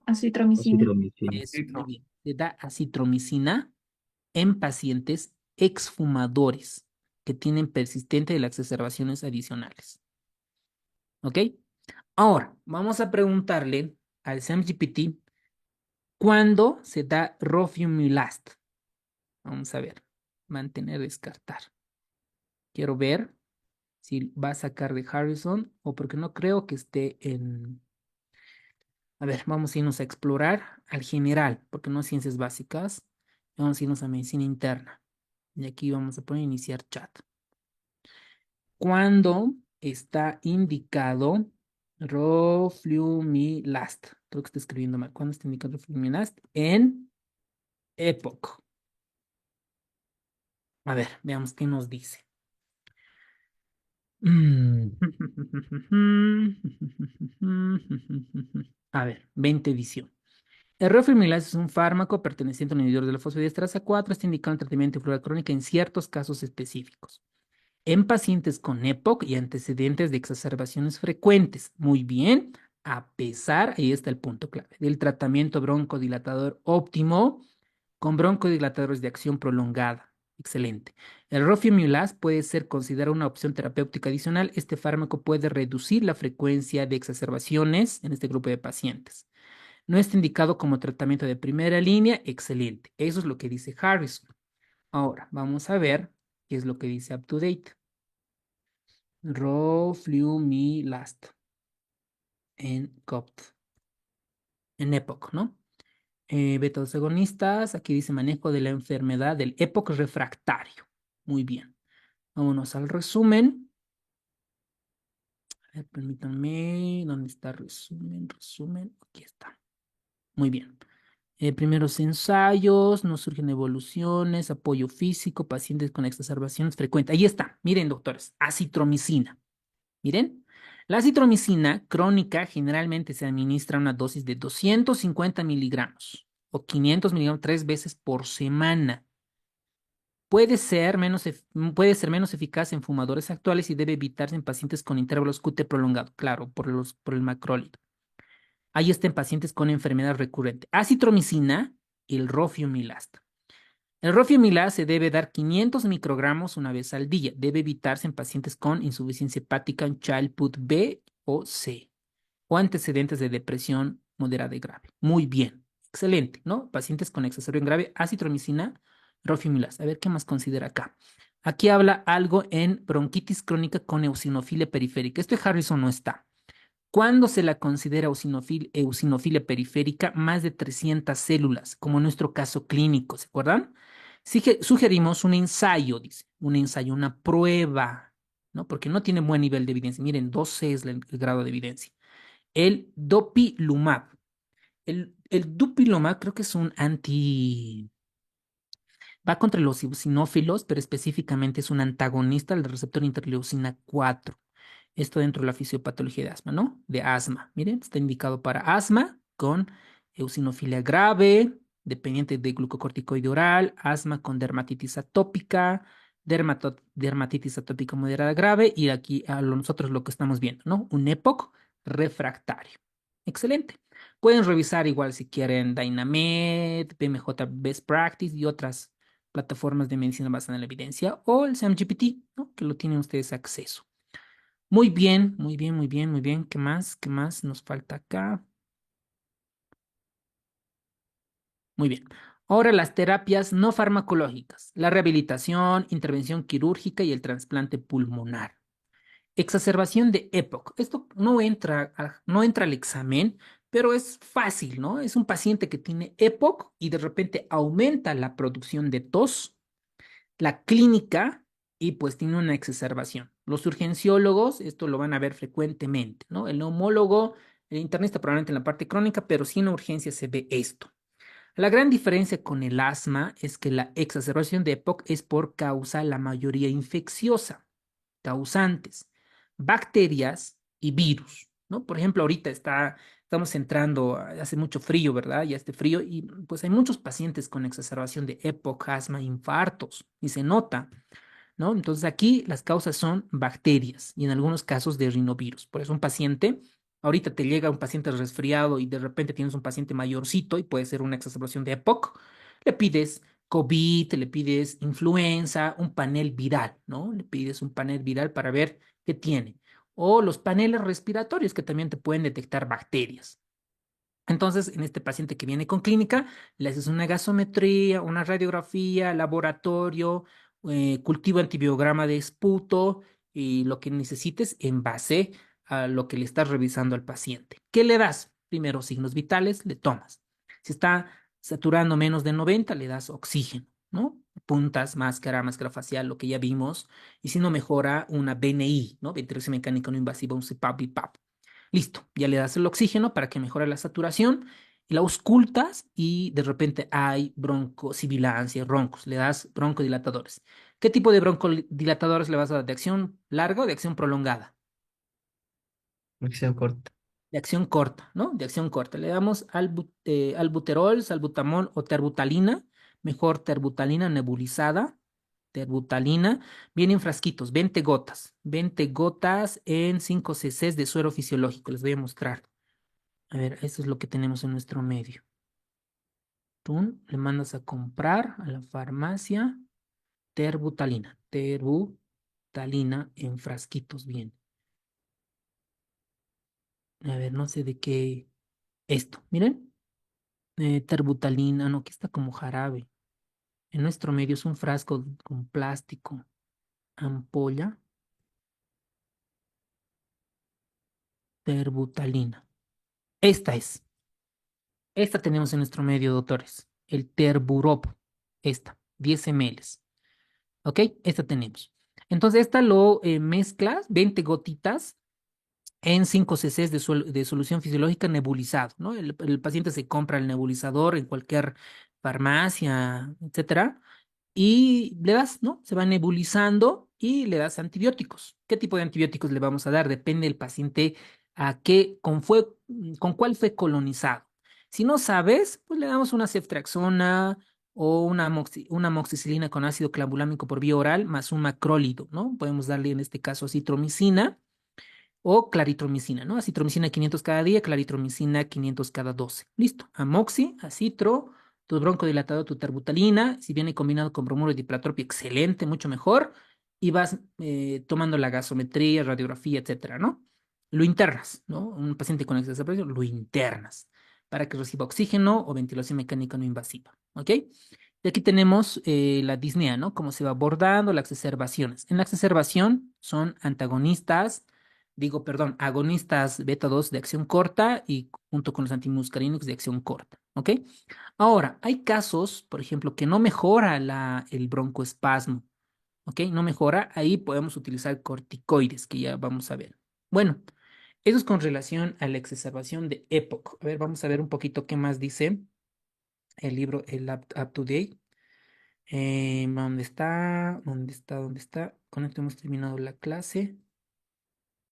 Acitromicina. Acitromicina. Es muy bien. Se da acitromicina en pacientes exfumadores que tienen persistente de las exacerbaciones adicionales. ¿Ok? Ahora, vamos a preguntarle al SAMGPT cuándo se da roflumilast. Vamos a ver. Mantener, descartar. Quiero ver si va a sacar de Harrison o porque no creo que esté en... A ver, vamos a irnos a explorar al general, porque no ciencias básicas. Vamos a irnos a medicina interna. Y aquí vamos a poner iniciar chat. ¿Cuándo está indicado roflumilast? Creo que está escribiendo mal. ¿Cuándo está indicado roflumilast? En EPOC. A ver, veamos qué nos dice. A ver, 20 edición. El roflumilast es un fármaco perteneciente a un inhibidor de la fosfodiesterasa 4. Está indicado en tratamiento de fluorura crónica en ciertos casos específicos. En pacientes con EPOC y antecedentes de exacerbaciones frecuentes. Muy bien, a pesar, ahí está el punto clave, del tratamiento broncodilatador óptimo con broncodilatadores de acción prolongada. Excelente. El roflumilast puede ser considerado una opción terapéutica adicional. Este fármaco puede reducir la frecuencia de exacerbaciones en este grupo de pacientes. No está indicado como tratamiento de primera línea. Excelente. Eso es lo que dice Harrison. Ahora, vamos a ver qué es lo que dice UpToDate. Roflumilast en COPT. En EPOC, ¿no? Beta-2 agonistas. Aquí dice manejo de la enfermedad del EPOC refractario. Muy bien. Vámonos al resumen. A ver, permítanme. ¿Dónde está resumen? Resumen. Aquí está. Muy bien. Primeros ensayos, no surgen evoluciones, apoyo físico, pacientes con exacerbaciones frecuentes. Ahí está. Miren, doctores, acitromicina. Miren, la acitromicina crónica generalmente se administra una dosis de 250 miligramos o 500 miligramos 3 veces por semana. Puede ser menos eficaz en fumadores actuales y debe evitarse en pacientes con intervalos QT prolongado, claro, por el macrólido. Ahí está en pacientes con enfermedad recurrente. Acitromicina el rofiumilasta. El rofiumilast se debe dar 500 microgramos una vez al día. Debe evitarse en pacientes con insuficiencia hepática en Child-Pugh B o C o antecedentes de depresión moderada y grave. Muy bien, excelente, ¿no? Pacientes con exacerbación grave, acitromicina, rofiumilast. A ver qué más considera acá. Aquí habla algo en bronquitis crónica con eosinofilia periférica. Esto de Harrison no está. ¿Cuándo se la considera eosinofilia periférica? Más de 300 células, como en nuestro caso clínico, ¿se acuerdan? Sugerimos un ensayo, dice, un ensayo, una prueba, ¿no? Porque no tiene buen nivel de evidencia. Miren, 12 es el grado de evidencia. El dopilumab. El dupilumab creo que es un va contra los eosinófilos, pero específicamente es un antagonista del receptor interleucina 4. Esto dentro de la fisiopatología de asma, ¿no? De asma. Miren, está indicado para asma con eosinofilia grave, dependiente de glucocorticoide oral, asma con dermatitis atópica, dermatitis atópica moderada grave, y aquí a nosotros lo que estamos viendo, ¿no? Un EPOC refractario. Excelente. Pueden revisar igual si quieren Dynamed, BMJ Best Practice y otras plataformas de medicina basada en la evidencia o el SAMGPT, ¿no? Que lo tienen ustedes acceso. Muy bien, muy bien, muy bien, muy bien. ¿Qué más? ¿Qué más nos falta acá? Muy bien. Ahora las terapias no farmacológicas, la rehabilitación, intervención quirúrgica y el trasplante pulmonar. Exacerbación de EPOC. Esto no entra al examen, pero es fácil, ¿no? Es un paciente que tiene EPOC y de repente aumenta la producción de tos, la clínica, y pues tiene una exacerbación. Los urgenciólogos, esto lo van a ver frecuentemente, ¿no? El neumólogo, el internista probablemente en la parte crónica, pero sí en urgencia se ve esto. La gran diferencia con el asma es que la exacerbación de EPOC es por causa, la mayoría infecciosa, causantes, bacterias y virus, ¿no? Por ejemplo, ahorita estamos entrando, hace mucho frío, ¿verdad? Ya este frío, y pues hay muchos pacientes con exacerbación de EPOC, asma, infartos, y se nota, ¿no? Entonces aquí las causas son bacterias y en algunos casos de rinovirus. Por eso un paciente, ahorita te llega un paciente resfriado y de repente tienes un paciente mayorcito y puede ser una exacerbación de EPOC, le pides COVID, le pides influenza, un panel viral, ¿no? Le pides un panel viral para ver qué tiene. O los paneles respiratorios que también te pueden detectar bacterias. Entonces, en este paciente que viene con clínica, le haces una gasometría, una radiografía, laboratorio, cultivo antibiograma de esputo y lo que necesites en base a lo que le estás revisando al paciente. ¿Qué le das? Primero, signos vitales, le tomas. Si está saturando menos de 90, le das oxígeno, ¿no? Puntas, máscara facial, lo que ya vimos. Y si no mejora, una BNI, ¿no? Ventilación mecánica no invasiva, un CPAP, BiPAP. Listo, ya le das el oxígeno para que mejore la saturación y la auscultas y de repente hay broncosibilancia, roncos, le das broncodilatadores. ¿Qué tipo de broncodilatadores le vas a dar? ¿De acción larga o de acción prolongada? Acción corta. De acción corta, ¿no? De acción corta. Le damos albuterol, salbutamol o terbutalina, mejor terbutalina nebulizada, terbutalina, viene en frasquitos, 20 gotas en 5 cc de suero fisiológico, les voy a mostrar. A ver, eso es lo que tenemos en nuestro medio. Tú le mandas a comprar a la farmacia terbutalina en frasquitos, bien. A ver, no sé de qué. Esto, miren. Terbutalina, no, que está como jarabe. En nuestro medio es un frasco con plástico, ampolla, terbutalina. Esta es. Esta tenemos en nuestro medio, doctores. El Terburop. Esta, 10 ml. ¿Ok? Esta tenemos. Entonces, esta lo mezclas, 20 gotitas en 5 cc de solución fisiológica nebulizado, ¿no? El paciente se compra el nebulizador en cualquier farmacia, etcétera, y le das, ¿no? Se va nebulizando y le das antibióticos. ¿Qué tipo de antibióticos le vamos a dar? Depende del paciente con cuál fue colonizado. Si no sabes, pues le damos una ceftriaxona o una amoxicilina con ácido clavulámico por vía oral más un macrólido, ¿no? Podemos darle en este caso acitromicina o claritromicina, ¿no? Acitromicina 500 cada día, claritromicina 500 cada 12. Listo. Amoxi, acitro Tu broncodilatador, tu terbutalina, si viene combinado con bromuro de diplatropio, excelente, mucho mejor. Y vas tomando la gasometría, radiografía, etcétera, ¿no? Lo internas, ¿no? Un paciente con exceso de presión, lo internas para que reciba oxígeno o ventilación mecánica no invasiva, ¿ok? Y aquí tenemos la disnea, ¿no? Cómo se va abordando las exacerbaciones. En la exacerbación son antagonistas, perdón, agonistas beta 2 de acción corta y junto con los antimuscarínicos de acción corta, ¿ok? Ahora, hay casos, por ejemplo, que no mejora el broncoespasmo, ¿ok? No mejora, ahí podemos utilizar corticoides, que ya vamos a ver. Bueno, eso es con relación a la exacerbación de EPOC. A ver, vamos a ver un poquito qué más dice el libro, el Up to Date. ¿Dónde está? ¿Dónde está? ¿Dónde está? Con esto hemos terminado la clase.